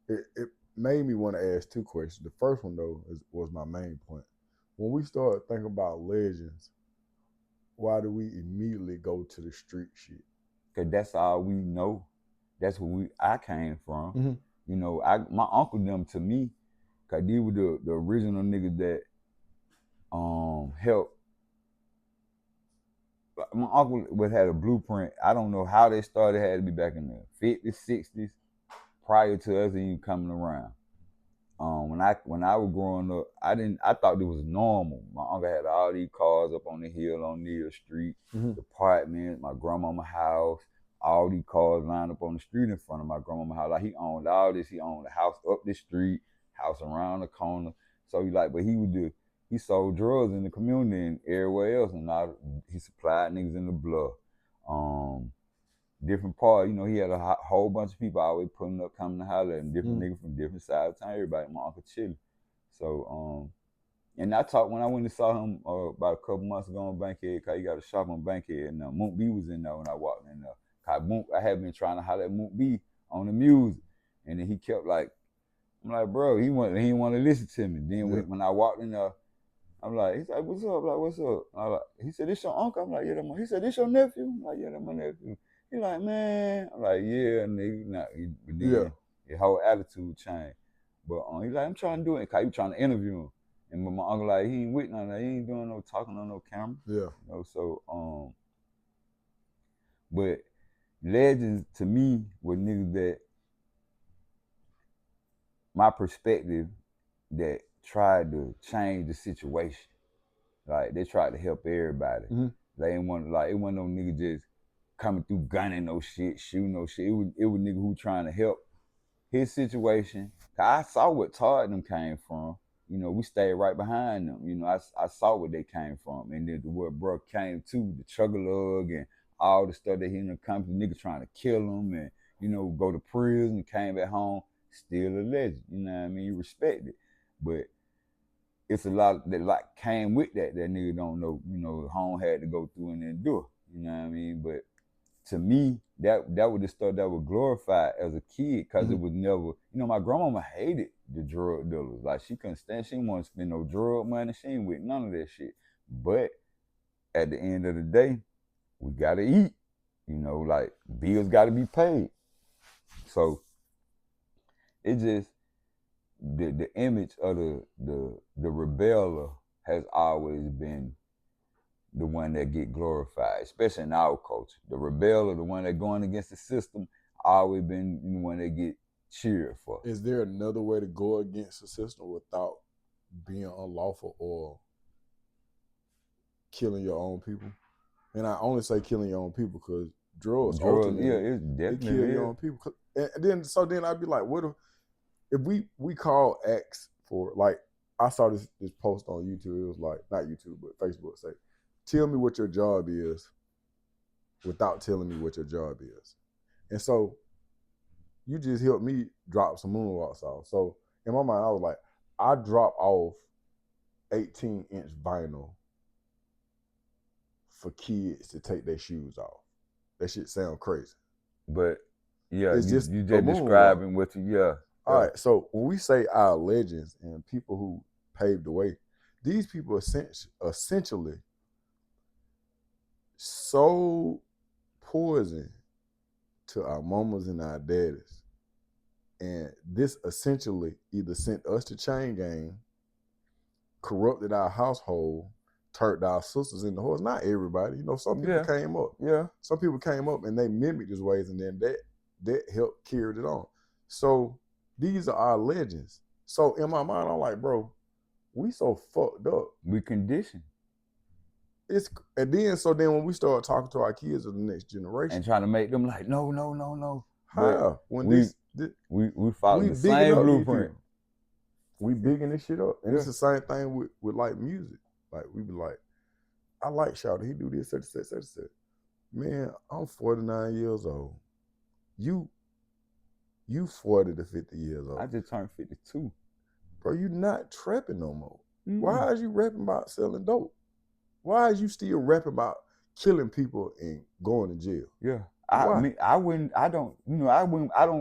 it made me want to ask two questions. The first one, though, was my main point. When we start thinking about legends, why do we immediately go to the street shit? Because that's all we know. That's where I came from. Mm-hmm. You know, my uncle them to me, because they were the original niggas that helped. My uncle would had a blueprint. I don't know how they started. It had to be back in the 50s, 60s, prior to us even coming around. When I was growing up, I thought it was normal. My uncle had all these cars up on the hill on Neal Street, the apartment, my grandmama's house, all these cars lined up on the street in front of my grandmama's house. Like he owned all this. He owned the house up the street, house around the corner. So he sold drugs in the community and everywhere else, and he supplied niggas in the blood. Different part, you know, he had a whole bunch of people always putting up, coming to holler at him, different niggas from different sides of town, everybody, my Uncle Chili. So, and I talked when I went and saw him about a couple months ago on Bankhead, cause he got a shop on Bankhead, and Mook B was in there when I walked in there. Cause I had been trying to holler at Mook B on the music, and then he kept like, I'm like, bro, he didn't want to listen to me. Then when I walked in there, I'm like, he's like, what's up? I'm like, what's up? He said, this your uncle? I'm like, yeah, he said, this your nephew? I'm like, yeah, that's my nephew. He like, man. I'm like, yeah, nigga. But then his whole attitude changed. But he like, I'm trying to do it. Cause he was trying to interview him. And my uncle like, he ain't with none of that. He ain't doing no talking on no camera. Yeah. You know, so, but legends to me were niggas that, my perspective, that tried to change the situation. Like they tried to help everybody. They ain't want it wasn't no nigga just coming through gunning no shit, shooting no shit. It was nigga who trying to help his situation. I saw what Todd and them came from. You know, we stayed right behind them. You know, I saw where they came from. And then what bro came to, the Chuggalug and all the stuff that he done come to, niggas trying to kill him and, you know, go to prison, came back home, still a legend. You know what I mean? You respect it. But it's a lot that like came with that nigga don't know, you know, home had to go through and endure. You know what I mean? But to me, that was the stuff that was glorified as a kid, because it was never, you know, my grandmama hated the drug dealers. Like she couldn't stand, she didn't want to spend no drug money, she ain't with none of that shit. But at the end of the day, we gotta eat. You know, like bills gotta be paid. So it just, the image of the rebeller has always been the one that get glorified, especially in our culture. The rebeller, the one that going against the system, always been the one that get cheered for. Is there another way to go against the system without being unlawful or killing your own people? And I only say killing your own people because drugs ultimately, it's definitely kill your own people. And then I'd be like, what if we call X for, like, I saw this post on YouTube. It was like, not YouTube, but Facebook, say, tell me what your job is without telling me what your job is. And so you just helped me drop some moonwalks off. So in my mind, I was like, I drop off 18-inch vinyl for kids to take their shoes off. That shit sound crazy. But yeah, it's you just describing what you, All right, so when we say our legends and people who paved the way, these people essentially so poison to our mamas and our daddies. And this essentially either sent us to chain gang, corrupted our household, turned our sisters into whores. Not everybody. You know, some people came up. Yeah. Some people came up and they mimicked his ways, and then that helped carry it on. So these are our legends. So in my mind, I'm like, bro, we so fucked up. We conditioned. And then when we start talking to our kids of the next generation and trying to make them like, no. How? When we follow the same blueprint. We bigging this shit up. And it's the same thing with like music. Like we be like, I like Shawty, he do this, such and such. Man, I'm 49 years old. You 40 to 50 years old. I just turned 52. Bro, you not trapping no more. Mm-hmm. Why is you rapping about selling dope? Why is you still rapping about killing people and going to jail? Yeah. I wouldn't,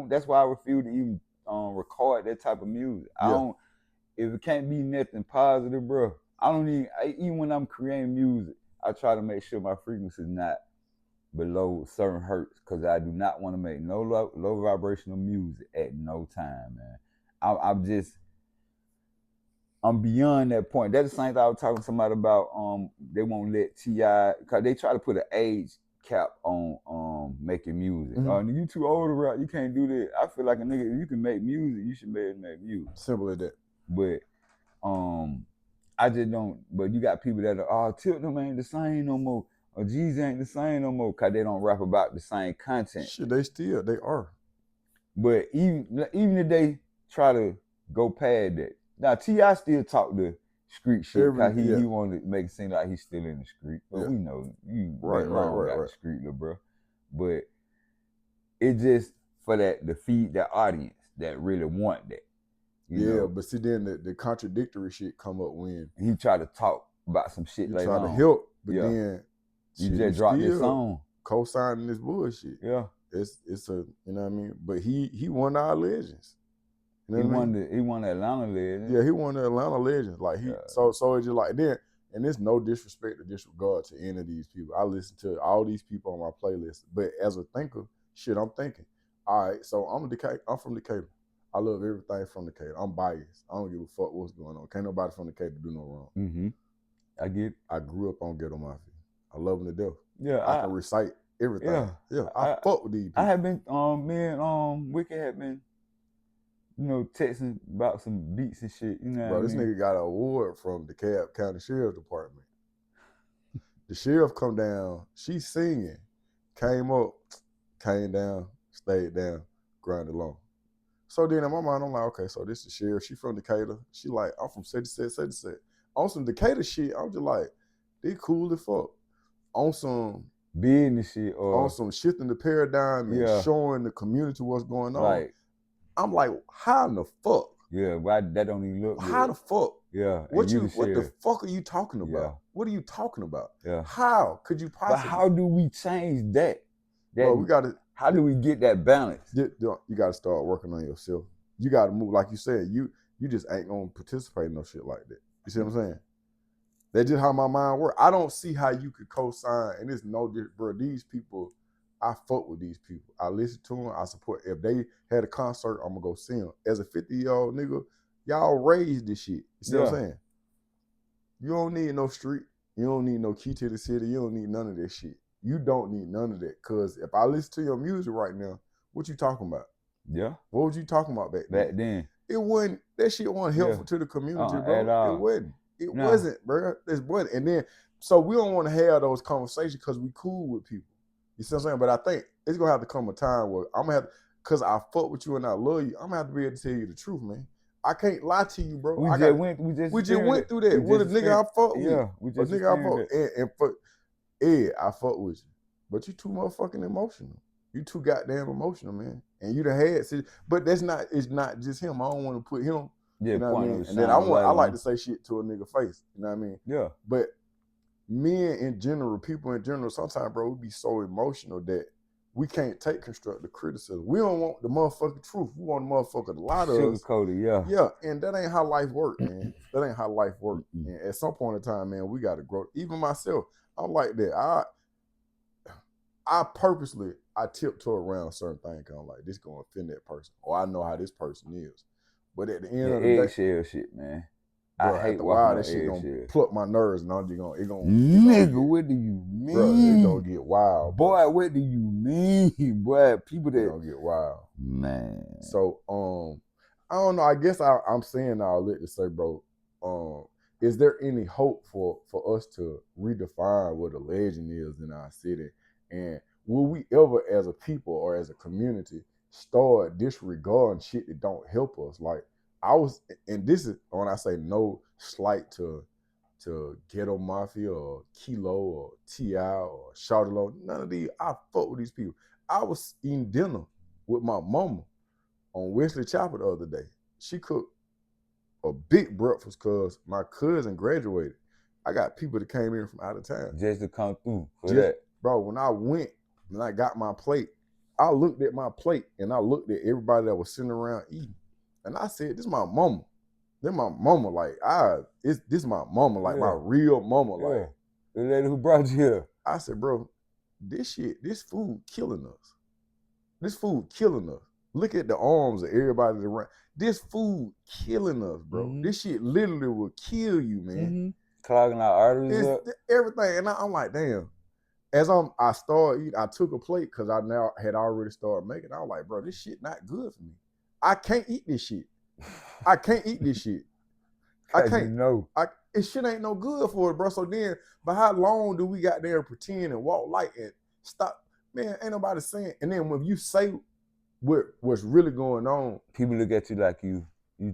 that's why I refuse to even record that type of music. If it can't be nothing positive, bro, even when I'm creating music, I try to make sure my frequency is not below certain hertz, because I do not want to make no low vibrational music at no time, man. I'm beyond that point. That's the same thing I was talking to somebody about. They won't let T.I., because they try to put an age cap on making music. Mm-hmm. You too old to rap, you can't do that. I feel like a nigga, if you can make music, you should be able to make music. Simple as that. But I just don't. But you got people that are, Tilton ain't the same no more, or Jeezy ain't the same no more, because they don't rap about the same content. Shit, they are. But even if they try to go past that, now T.I. still talk the street shit, because he wanted to make it seem like he's still in the street. But we know you right the street, little bro. But it just for that to feed the audience that really want that. You know? But see, then the contradictory shit come up when he try to talk about some shit later on. Try to help, but then you just drop this song, co-signing this bullshit. Yeah, it's a, you know what I mean. But he won our legends. You know he won the Atlanta legends. Yeah, he won the Atlanta legends. Like so it's just like then, and there's no disrespect or disregard to any of these people. I listen to all these people on my playlist, but as a thinker, shit, I'm thinking, all right, so I'm from Decatur. I love everything from Decatur. I'm biased. I don't give a fuck what's going on. Can't nobody from Decatur do no wrong. Mm-hmm. I get it. I grew up on Ghetto Mafia. I love them to death. Yeah, I can recite everything. Yeah. I fuck with these people. I have been, me and Wicked have been, texting about some beats and shit. You know, bro, this nigga got an award from the DeKalb County Sheriff Department. The sheriff come down, she's singing, came up, came down, stayed down, grinded along. So then in my mind, I'm like, okay, so this is the sheriff. She from Decatur. She like, I'm from such and such. On some Decatur shit, I'm just like, they cool as fuck. On some business shit, or on some shifting the paradigm and showing the community what's going on. Like, I'm like, how in the fuck? Yeah, why that don't even look good? How the fuck? Yeah. What the fuck are you talking about? Yeah. What are you talking about? Yeah. How could you possibly? But how do we change that? Bro, we gotta. How do we get that balance? You gotta start working on yourself. You gotta move, like you said. You just ain't gonna participate in no shit like that. You see what I'm saying? That's just how my mind works. I don't see how you could co-sign, and it's no different, bro. These people, I fuck with these people. I listen to them. I support. If they had a concert, I'm gonna go see them. As a 50-year-old nigga, y'all raised this shit. You see what I'm saying? You don't need no street. You don't need no key to the city. You don't need none of that shit. You don't need none of that. Cause if I listen to your music right now, what you talking about? Yeah. What was you talking about back then? It wasn't. That shit wasn't helpful to the community, bro. At all. It wasn't. It wasn't, bro. This wasn't. And then, so we don't want to have those conversations because we cool with people. You see what I'm saying? But I think it's gonna have to come a time where I'm gonna have, cause I fuck with you and I love you. I'm gonna have to be able to tell you the truth, man. I can't lie to you, bro. We just went through that with a nigga I fuck with. Yeah, we just a nigga I fuck and fuck. Yeah, I fuck with you, but you too motherfucking emotional. You too goddamn emotional, man. And you done had, but it's not just him. I don't want to put him. Yeah, you know what I mean? And then I like to say shit to a nigga face. You know what I mean? Yeah. But men in general, people in general, sometimes, bro, we be so emotional that we can't take constructive criticism. We don't want the motherfucking truth. We want the motherfucker to lie to us. Sugarcoated, yeah. Yeah, and that ain't how life works, man. That ain't how life works. And at some point in time, man, we got to grow. Even myself, I'm like that. I tiptoe around certain things. I'm like, this gonna offend that person, or I know how this person is. But at the end That of the day, eggshell shit, man. I bro, hate after a walking while, on that shit gonna eggshells. pluck my nerves, and it gonna Nigga, get, what do you bro, it gonna mean? get wild, bro. Boy, what do you mean? Boy, people It that gonna get wild. man. So I don't know. I guess I'm saying all that to say, bro. Is there any hope for us to redefine what a legend is in our city? And will we ever, as a people or as a community, start disregarding shit that don't help us? Like and this is when I say no slight to Ghetto Mafia or Kilo or T.I. or Shawty. None of these. I fuck with these people. I was eating dinner with my mama on Wesley Chapel the other day. She cooked a big breakfast because my cousin graduated. I got people that came in from out of town. Just to come through for that. Bro, when I went and I got my plate, I looked at my plate and I looked at everybody that was sitting around eating. And I said, this is my mama. This my mama. Like, this my mama, like my real mama. Like, the lady who brought you here. I said, bro, this food killing us. This food killing us. Look at the arms of everybody around. This food killing us, bro. Mm-hmm. This shit literally will kill you, man. Mm-hmm. Clogging our arteries up. Everything. And I'm like, damn. As I started eating, I took a plate because I now had already started making. I was like, bro, this shit not good for me. I can't eat this shit. I can't eat this shit. I can't. This shit ain't no good for it, bro. So then, but how long do we got there and pretend and walk light and stop? Man, ain't nobody saying. And then when you say what's really going on, people look at you like you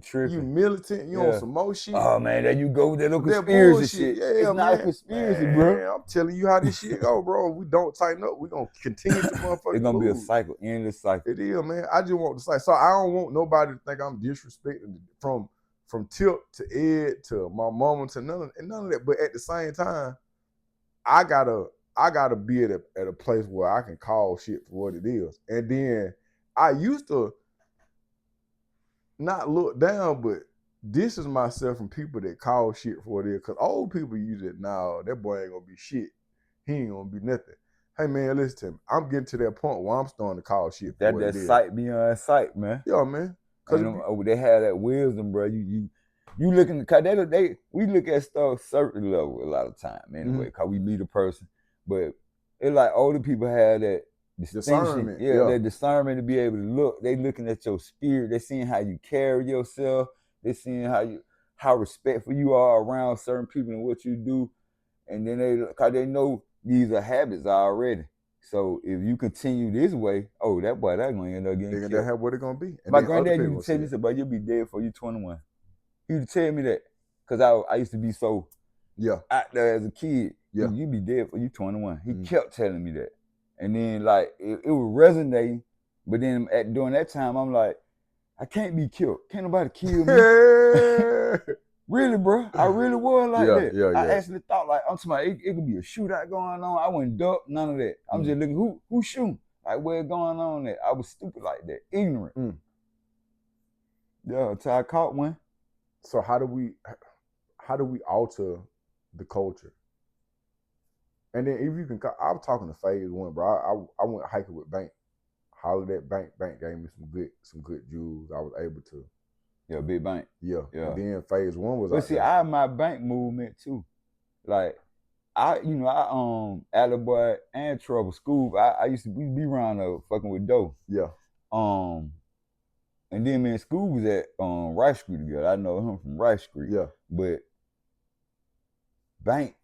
tripping. You militant, you on some more shit. Oh man, there you go with that little conspiracy shit. Yeah, it's not a conspiracy, bro. I'm telling you how this shit go, bro. We don't tighten up, we gonna continue to motherfucking It's gonna lose. be a cycle, endless cycle. It is, man. I just want to say, so I don't want nobody to think I'm disrespecting from Tip to Ed to my mama to none of that. But at the same time, I gotta be at a place where I can call shit for what it is. And then I used to not look down, but distance myself from people that call shit for what it is. Because old people use it now. That boy ain't gonna be shit. He ain't gonna be nothing. Hey man, listen to me. I'm getting to that point where I'm starting to call shit for what it is. That sight beyond sight, man. Yeah, man. Cause they have that wisdom, bro. You looking, cause we look at stuff certain level a lot of time anyway. Cause we meet a person, but it's like older people have that discernment. Yeah, that discernment to be able to look. They looking at your spirit. They seeing how you carry yourself. They seeing how respectful you are around certain people and what you do. And then cause they know these are habits already. So if you continue this way, that boy, that's gonna end up getting killed. That's what it's gonna be. And my granddad used to tell me, "But you'll be dead before you're 21." He used to tell me that because I used to be so out there as a kid. Yeah, you be dead before you're 21. He kept telling me that, and then like it would resonate. But then during that time, I'm like, I can't be killed. Can't nobody kill me. Really, bro. I really was like that. Yeah. I actually thought like, I'm talking about it could be a shootout going on. I wouldn't duck, none of that. I'm just looking, who shooting? Like, what's going on there? I was stupid like that, ignorant. Yeah, until I caught one. So how do we alter the culture? And then if you can, I was talking to phase one, bro. I went hiking with Bank. Hollered at Bank. Bank gave me some good jewels. I was able to. Yeah, big Bank. Yeah. And then phase one was. But see, I have my Bank movement too. Like, I Alley Boy and Trouble School. I used to be around fucking with Doe. Yeah. And then me and School was at Rice Street together. I know him from Rice Street. Yeah. But Bank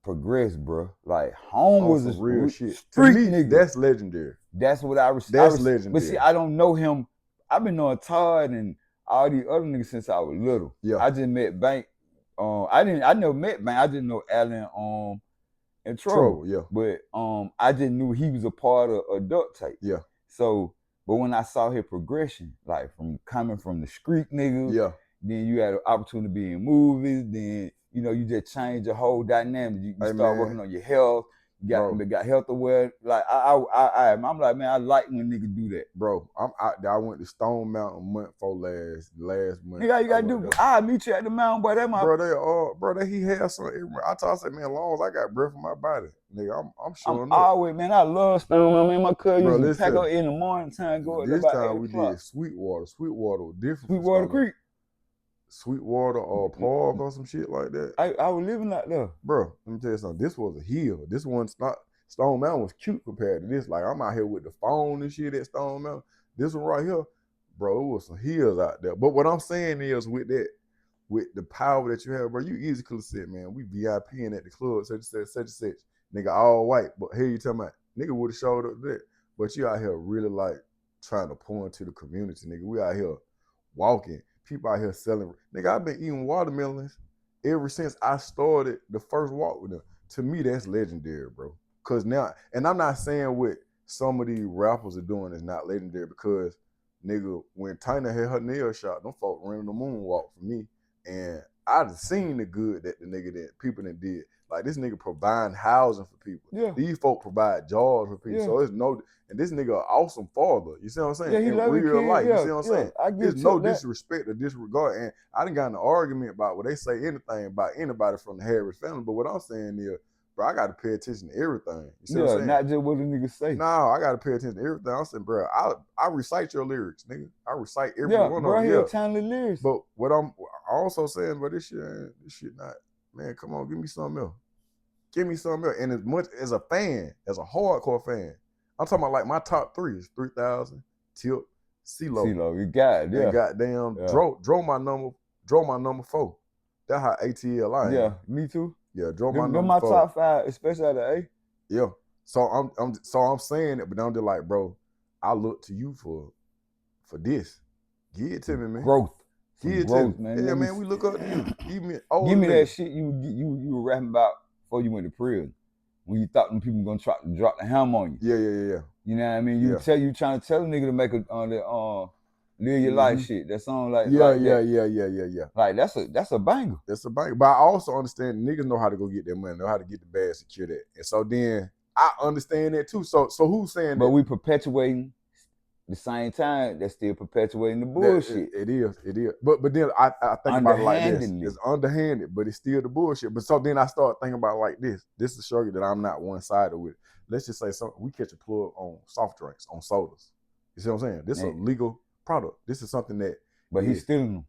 progressed, bro. Like home was a real shit. Street nigga. That's legendary. That's what I respect. That's legendary. But see, I don't know him. I've been knowing Todd and all these other niggas since I was little. Yeah. I just met Bank. I never met Bank. I didn't know Allen and Trouble. Yeah. But I just knew he was a part of Duct Tape. Yeah. So, but when I saw his progression, like from coming from the street niggas, then you had an opportunity to be in movies, then you just change the whole dynamic. You start working on your health. got health aware. Like I'm like, man, I like when niggas do that. Bro, I'm out there. I went to Stone Mountain month for last month. Nigga, you gotta do. I meet you at the mountain, boy. That my bro. He had some. I said, man, as long as I got breath in my body, nigga, I'm showing up. Always, man. I love spending my man. My cousin used to pack listen, up in the morning time, go at this about time 8 we o'clock. did Sweetwater. Sweetwater was different. Sweetwater Creek. Sweetwater or Park or some shit like that. I was living out there. Bro, let me tell you something. This was a hill. This one's not. Stone Mountain was cute compared to this. Like, I'm out here with the phone and shit at Stone Mountain. This one right here, bro, it was some hills out there. But what I'm saying is with the power that you have, bro, you easily could have said, man, we VIPing at the club, such and such. Nigga, all white. But here you talking about, nigga would have showed up there. But you out here really like trying to pour into the community, nigga. We out here walking. People out here selling. Nigga, I've been eating watermelons ever since I started the first walk with them. To me, that's legendary, bro. Because now, and I'm not saying what some of these rappers are doing is not legendary, because, nigga, when Tina had her nail shot, them folk ran the moonwalk for me. And I've seen the good that the nigga that people that did. Like, this nigga providing housing for people. Yeah. These folk provide jobs for people. Yeah. So it's no, and this nigga an awesome father. You see what I'm saying? Yeah, he in love real life. Yeah, you see what I'm saying? There's no disrespect or disregard. And I done got in an argument about what they say anything about anybody from the Harris family. But what I'm saying is, bro, I got to pay attention to everything. You see what I'm saying? Not just what the niggas say. No, I got to pay attention to everything. I'm saying, bro, I recite your lyrics, nigga. I recite every one of them. Bro, he a talented lyrics. But what I'm also saying, bro, this shit not, man, come on, give me something else. Give me something else. And as much as a fan, as a hardcore fan, I'm talking about like my top 3 is 3000, Tip, CeeLo. CeeLo, you got it, yeah. And goddamn, Dro my number 4. That's how ATL I am. Yeah, me too. Yeah, Dro my number 4. my top 5, especially at the A. Yeah. So I'm saying it, but I'm just like, bro, I look to you for this. Give it to me, man. Growth. Give it to me, man. Yeah, man, we look up to you. Give me that shit you were rapping about before you went to prison. When you thought them people were gonna try to drop the hammer on you. Yeah. You know what I mean? You trying to tell a nigga to make live your life shit. That song like yeah. Like that's a banger. That's a banger. But I also understand niggas know how to go get their money, know how to get the bag, secure that. And so then I understand that too. So who's saying that? But we perpetuating the same time, that's still perpetuating the bullshit. It is. But then I think about it like this. It's underhanded, but it's still the bullshit. But so then I start thinking about it like this. This to show you that I'm not one-sided with it. Let's just say we catch a plug on soft drinks, on sodas. You see what I'm saying? This is a legal product. This is something that. But he's stealing them.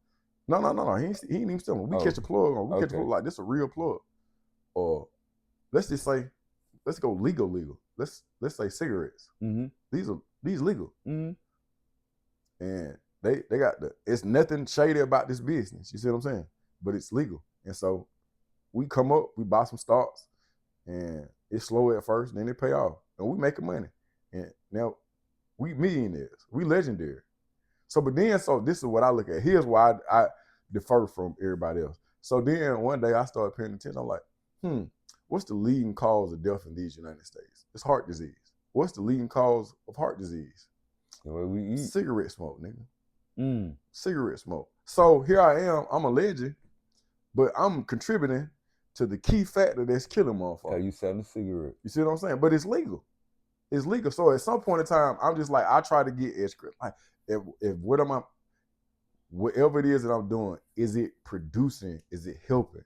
No. He ain't even stealing them. We catch a plug on. We catch a plug like this is a real plug. Or let's just say, let's go legal. Let's say cigarettes. Mm-hmm. These legal. Mm-hmm. And they got it's nothing shady about this business. You see what I'm saying? But it's legal. And so we come up, we buy some stocks, and it's slow at first, then it pay off. And we making money. And now we millionaires. We legendary. So this is what I look at. Here's why I differ from everybody else. So then one day I started paying attention. I'm like, what's the leading cause of death in these United States? It's heart disease. What's the leading cause of heart disease? The way we eat. Cigarette smoke, nigga. Cigarette smoke. So here I am. I'm a legend, but I'm contributing to the key factor that's killing motherfuckers. How you selling cigarettes? You see what I'm saying? But it's legal. It's legal. So at some point in time, I'm just like, I try to get extra. Like, if whatever it is that I'm doing, is it producing? Is it helping?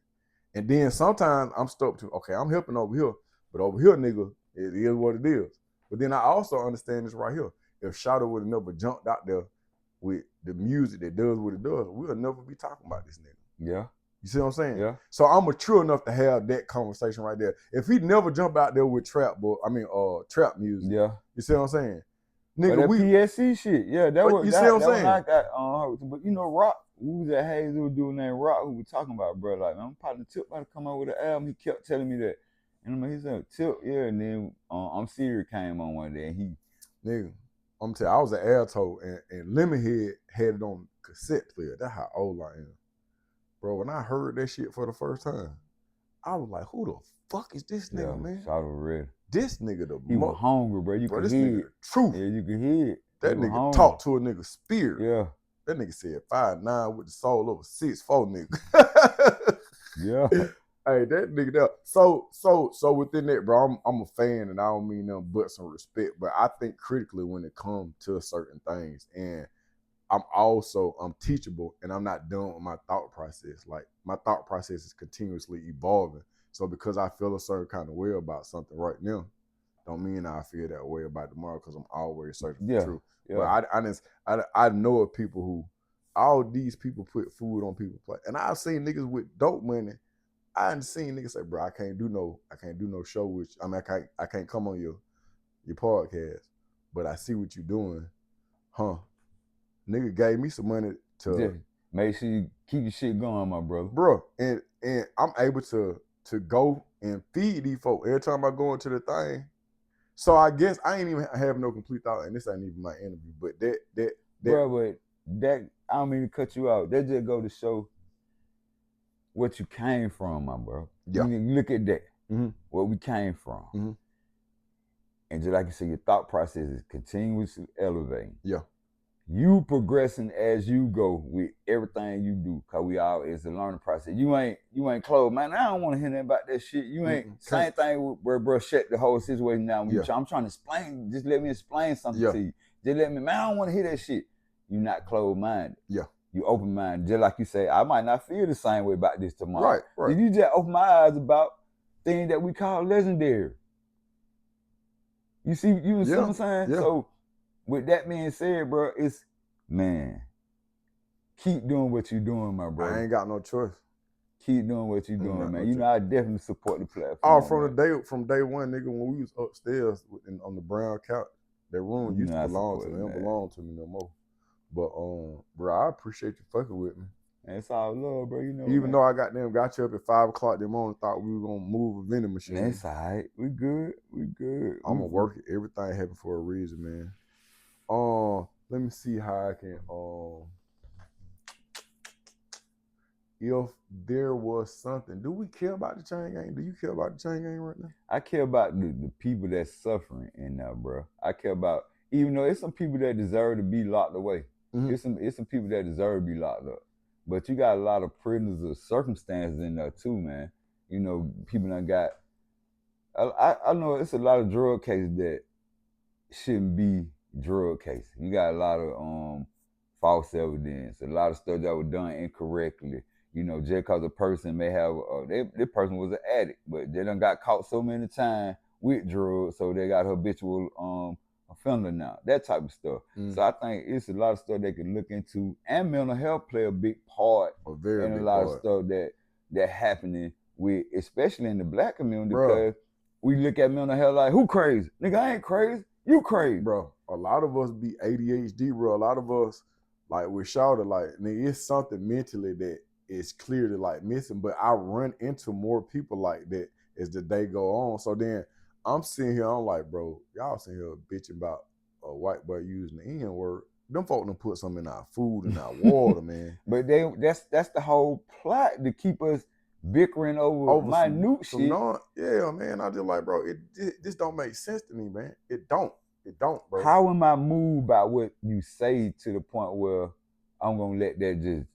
And then sometimes I'm stuck to, okay, I'm helping over here, but over here, nigga, it is what it is. But then I also understand this right here. If Shadow would have never jumped out there with the music that does what it does, we'll never be talking about this nigga. Yeah. You see what I'm saying? Yeah. So I'm mature enough to have that conversation right there. If he never jumped out there with trap music. Yeah. You see what I'm saying? Nigga, that PSC shit. Yeah, that was. You see what I'm saying? I got, but you know, Rock, who was at Hayes, who was doing that Rock, who was talking about, bro, like, man, I'm probably Tip about to come out with an album. He kept telling me that. And he said, Tip, yeah, and then I'm Serious came on one day, and he. Nigga, I'm telling you, I was an alto, and Lemonhead had it on cassette player. That's how old I am. Bro, when I heard that shit for the first time, I was like, who the fuck is this nigga, man? Shadow Red. This nigga he was hungry, bro. You could hear it. Truth. Yeah, you could hear it. That nigga talked to a nigga spirit. Yeah. That nigga said 5'9" with the soul over 6'4", nigga. Yeah. Hey, that nigga there. So within that, bro, I'm a fan, and I don't mean nothing but some respect. But I think critically when it comes to certain things, and I'm teachable, and I'm not done with my thought process. Like my thought process is continuously evolving. So because I feel a certain kind of way about something right now, don't mean I feel that way about tomorrow because I'm always searching for Yeah, truth. But yeah, I know of people who all these people put food on people's plate, and I've seen niggas with dope money. I done seen niggas say, bro, I can't do no show with you. I mean, I can't come on your podcast, but I see what you doing, huh? Nigga gave me some money to, just make sure you keep your shit going, my brother. bro, and I'm able to go and feed these folks every time I go into the thing. So I guess I ain't even have no complete thought, and this ain't even my interview, but that Bro, but that, I don't mean to cut you out. That just go to show what you came from, my bro. yeah. You look at that, Mm-hmm. where we came from. Mm-hmm. And just like you said, your thought process is continuously elevating. Yeah. You progressing as you go with everything you do, cause we all is a learning process. You ain't closed, man. I don't want to hear nothing about that shit. You ain't same thing with bro. Shut the whole situation down. When I'm trying to explain, just let me explain something to you. Just let me, man. I don't want to hear that shit. You not closed minded. Yeah. You open minded. Just like you say, I might not feel the same way about this tomorrow. Right. Right. You just open my eyes about things that we call legendary. You see what I'm saying? Yeah. So with that being said, bro, it's, man, keep doing what you're doing, my brother. I ain't got no choice. Keep doing what you're doing, man. You know, I definitely support the platform. Oh, from day one, nigga, when we was upstairs on the brown couch, that room used to belong to me. It don't belong to me no more. But bro, I appreciate you fucking with me. It's all love, bro. You know, even though I got you up at 5 o'clock that morning, thought we were gonna move a vending machine. That's all right. We good. I'm gonna work it. Everything happened for a reason, man. Let me see how I can if there was something, do we care about the chain gang? Do you care about the chain gang right now? I care about the people that's suffering in there, bro. I care about, even though it's some people that deserve to be locked away. Mm-hmm. It's some people that deserve to be locked up. But you got a lot of prisoners of circumstances in there too, man. You know, people done got, I know it's a lot of drug cases that shouldn't be drug cases. You got a lot of false evidence, a lot of stuff that was done incorrectly. You know, just because a person may have, this person was an addict, but they done got caught so many times with drugs, so they got habitual offender now, that type of stuff. So I think it's a lot of stuff they can look into, and mental health play a big part in a lot of stuff that happening with, especially in the black community, because we look at mental health like, who crazy? Nigga, I ain't crazy. You crazy. Bro, a lot of us be ADHD, bro. A lot of us, like, we're shouted, like, nigga, it's something mentally that is clearly, like, missing. But I run into more people like that as the day go on. So then I'm sitting here, I'm like, bro, y'all sitting here bitching about a white boy using the N-word. Them folk done put some in our food and our water, man. But that's the whole plot, to keep us bickering over minute shit. Yeah, man. I just like, bro, this don't make sense to me, man. It don't, bro. How am I moved by what you say to the point where I'm gonna let that just,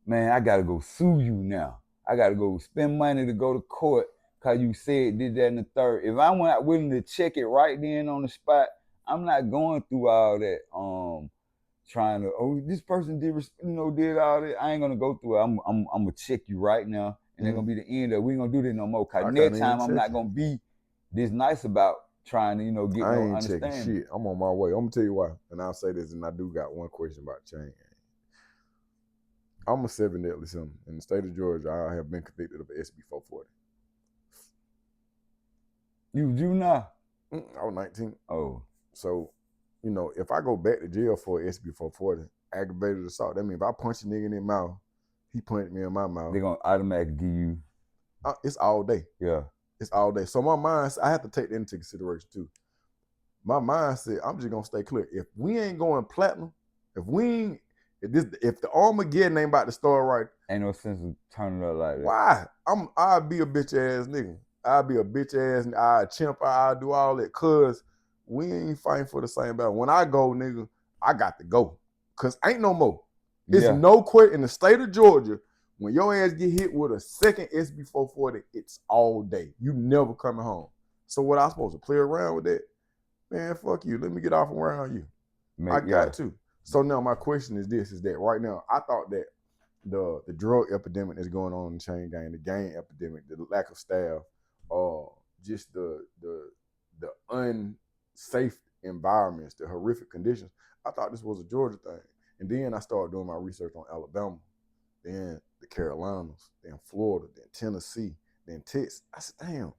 man, I gotta go sue you now. I gotta go spend money to go to court because you said did that in the third. If I'm not willing to check it right then on the spot, I'm not going through all that trying to, this person did all that. I ain't gonna go through it. I'm gonna check you right now, and they're gonna be the end of it. We ain't gonna do this no more. Cause next time I'm not gonna be this nice about trying to, get I no ain't understanding. Checking shit. I'm on my way. I'm gonna tell you why, and I'll say this, and I do got one question about chain. I'm a 7 deadly something. In the state of Georgia, I have been convicted of SB 440. You now? I was 19. Oh. So, if I go back to jail for SB 440, aggravated assault, that means if I punch a nigga in his mouth, he punched me in my mouth. They're gonna automatically give you. It's all day. Yeah. It's all day. So my mind, I have to take that into consideration too. My mind said, I'm just gonna stay clear. If we ain't going platinum, if the Armageddon ain't about to start right, ain't no sense of turning up like that. Why? I'll be a bitch ass nigga. I'll be a bitch ass, I'll chimp, I'll do all that, cause we ain't fighting for the same battle. When I go, nigga, I got to go. Cause ain't no more. It's no quit in the state of Georgia. When your ass get hit with a second SB440, it's all day. You never coming home. So what I supposed to play around with that? Man, fuck you. Let me get off around you. I got to. So now my question is this: is that right now I thought that the drug epidemic that's going on in the chain gang, the gang epidemic, the lack of staff, just the unsafe environments, the horrific conditions. I thought this was a Georgia thing, and then I started doing my research on Alabama, then the Carolinas, then Florida, then Tennessee, then Texas. I said, damn,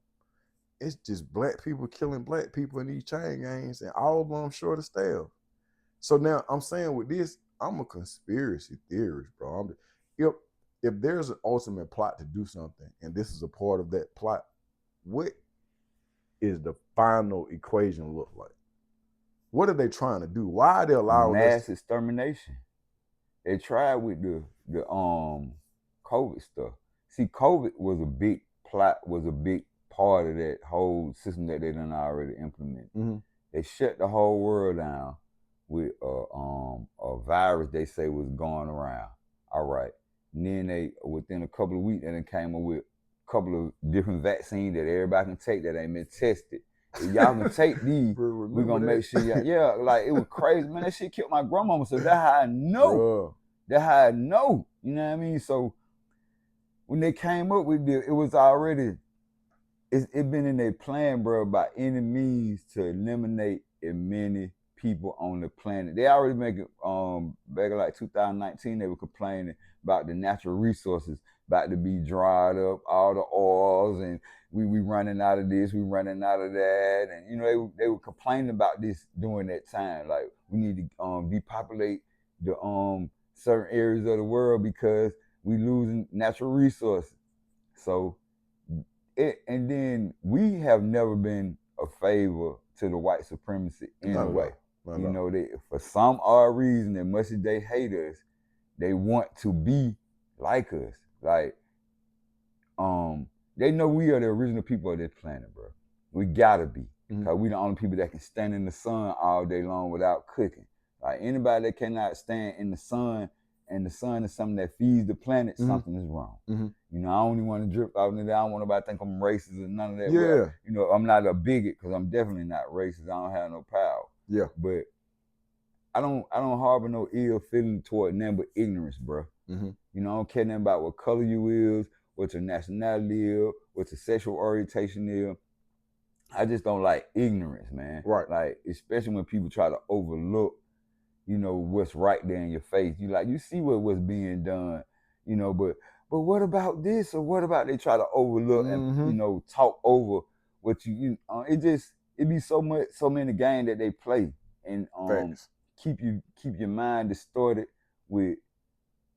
it's just black people killing black people in these chain gangs, and all of them short of staff. So now I'm saying with this, I'm a conspiracy theorist, bro. If there's an ultimate plot to do something, and this is a part of that plot, what is the final equation look like? What are they trying to do? Why are they allowing mass extermination? They tried with the COVID stuff. See, COVID was a big plot, was a big part of that whole system that they done already implemented. Mm-hmm. They shut the whole world down with a virus they say was going around. All right. And then they, within a couple of weeks, they then came up with a couple of different vaccines that everybody can take that ain't been tested. If y'all can take these, we're gonna make sure y'all, yeah, like it was crazy, man. That shit killed my grandmama, so that's how I know. Bruh. That's how I know. You know what I mean? So when they came up with it, it was already, it been in their plan, bro, by any means to eliminate as many people on the planet. They already make it, back in like 2019, they were complaining about the natural resources about to be dried up, all the oils, and we running out of this, we running out of that, and you know they were complaining about this during that time. Like we need to depopulate the certain areas of the world because we losing natural resources. So and then we have never been a favor to the white supremacy anyway. You know, they, for some odd reason, as much as they hate us, they want to be like us. Like, they know we are the original people of this planet, bro. We gotta be. Because we the only people that can stand in the sun all day long without cooking. Like, anybody that cannot stand in the sun, and the sun is something that feeds the planet, something is wrong. You know, I don't even want to drip out into that. I don't want nobody to think I'm racist or none of that. Yeah. But, you know, I'm not a bigot because I'm definitely not racist. I don't have no power. Yeah. But I don't harbor no ill feeling toward nothing but ignorance, bro. You know, I don't care nothing about what color you is, what your nationality is, what your sexual orientation is. I just don't like ignorance, man. Right. Like, especially when people try to overlook, you know, what's right there in your face. You see what's being done, you know, but what about this, or what about, they try to overlook and, you know, talk over what it be so many games that they play, and keep your mind distorted with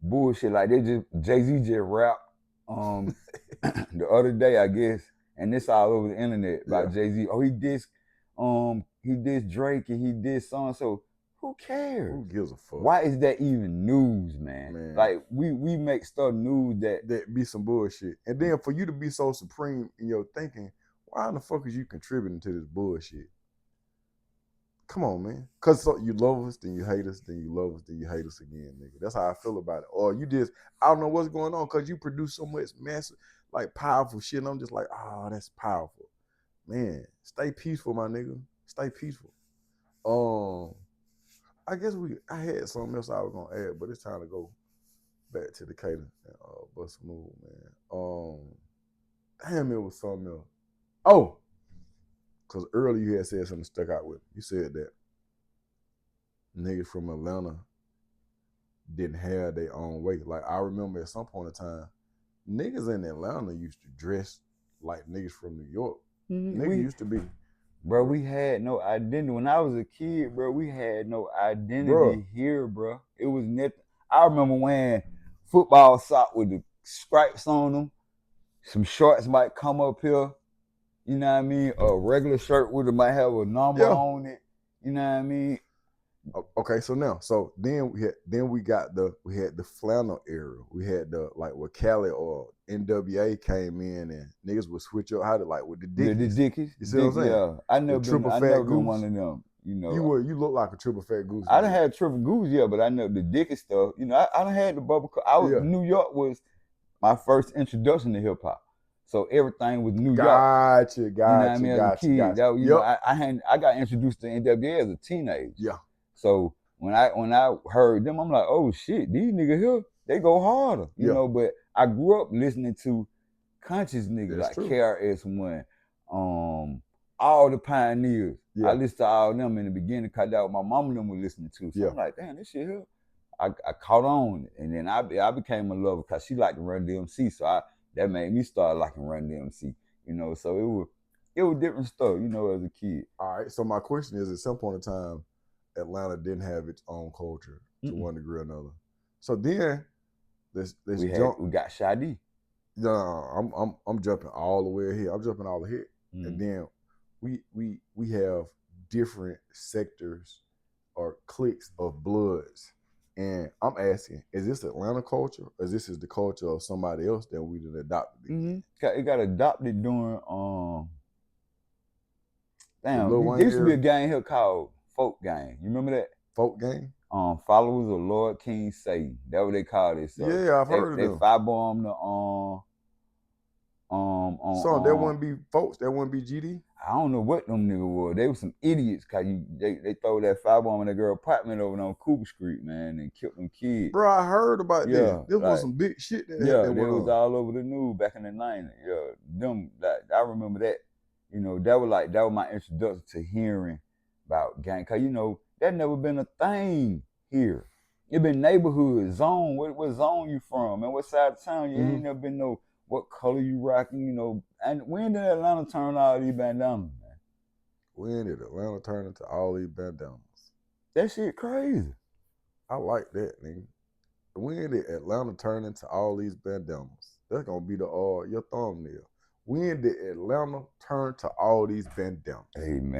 bullshit. Like Jay-Z just rapped the other day, I guess, and this all over the internet about Jay-Z. Oh, he dissed Drake and he dissed so-and-so. Who cares? Who gives a fuck? Why is that even news, man? Like, we make stuff news that be some bullshit. And then for you to be so supreme in your thinking, why in the fuck is you contributing to this bullshit? Come on, man. Because so you love us, then you hate us, then you love us, then you hate us again, nigga. That's how I feel about it. Or you just, I don't know what's going on, because you produce so much massive, like, powerful shit, and I'm just like, oh, that's powerful. Man, stay peaceful, my nigga. Stay peaceful. I guess I had something else I was gonna add, but it's time to go back to Decatur and bust a move, man. Damn, it was something else. Oh, because earlier you had said something stuck out with me. You said that niggas from Atlanta didn't have their own way. Like, I remember at some point in time, niggas in Atlanta used to dress like niggas from New York. Niggas used to be. Bro, we had no identity. When I was a kid, bro, we had no identity here, bro. It was nothing. I remember wearing football socks with the stripes on them. Some shorts might come up here. You know what I mean? A regular shirt with it might have a number on it. You know what I mean? Okay, so then we had the flannel era. We had the, like, where Cali or NWA came in and niggas would switch up how to, like, with the Dickies. The Dickies. You see what I'm saying? Yeah, I never been one of them. You know, you look like a triple fat goose. I done had triple goose, yeah, but I know the Dickies stuff. You know, I done had the bubble. New York was my first introduction to hip hop. So everything was New York. Gotcha, You know what I mean? As a kid, gotcha. that, you know, I got introduced to NWA as a teenager. Yeah. So when I heard them, I'm like, oh shit, these niggas here, they go harder, you know. But I grew up listening to conscious niggas like KRS-One, all the Pioneers. I listened to all them in the beginning because that was my mama and them were listening to. So I'm like, damn, this shit here. I caught on, and then I became a lover because she liked to Run DMC. So that made me start liking Run DMC. You know, so it was different stuff, you know, as a kid. All right. So my question is, at some point in time, Atlanta didn't have its own culture to one degree or another. So then let's jump. We got Shadi. No, I'm jumping all the way here. I'm jumping all the here, and then we have different sectors or cliques of Bloods. And I'm asking, is this Atlanta culture, or is this the culture of somebody else that we done adopted? It got adopted during Lil there Wayne used to be era? a gang here called Folk Gang. You remember that? Folk Gang? Followers of Lord King Satan. That's what they call it. So Yeah, I've heard of them. They firebombed So that wouldn't be folks. That wouldn't be GD. I don't know what them niggas were. They were some idiots because they throw that firebomb in that girl apartment over on Cooper Street, man, and killed them kids. Bro, I heard about this. This was some big shit that that was all over the news back in the 90s. I remember that. You know, that was my introduction to hearing about gang. Cause you know, that never been a thing here. It been neighborhood, zone. What zone you from, man? What side of town? You ain't never been no what color you rocking, you know. And when did Atlanta turn all these bandanas, man? When did Atlanta turn into all these bandanas? That shit crazy. I like that, nigga. When did Atlanta turn into all these bandanas? That's gonna be your thumbnail. When did Atlanta turn to all these bandanas? Hey, man.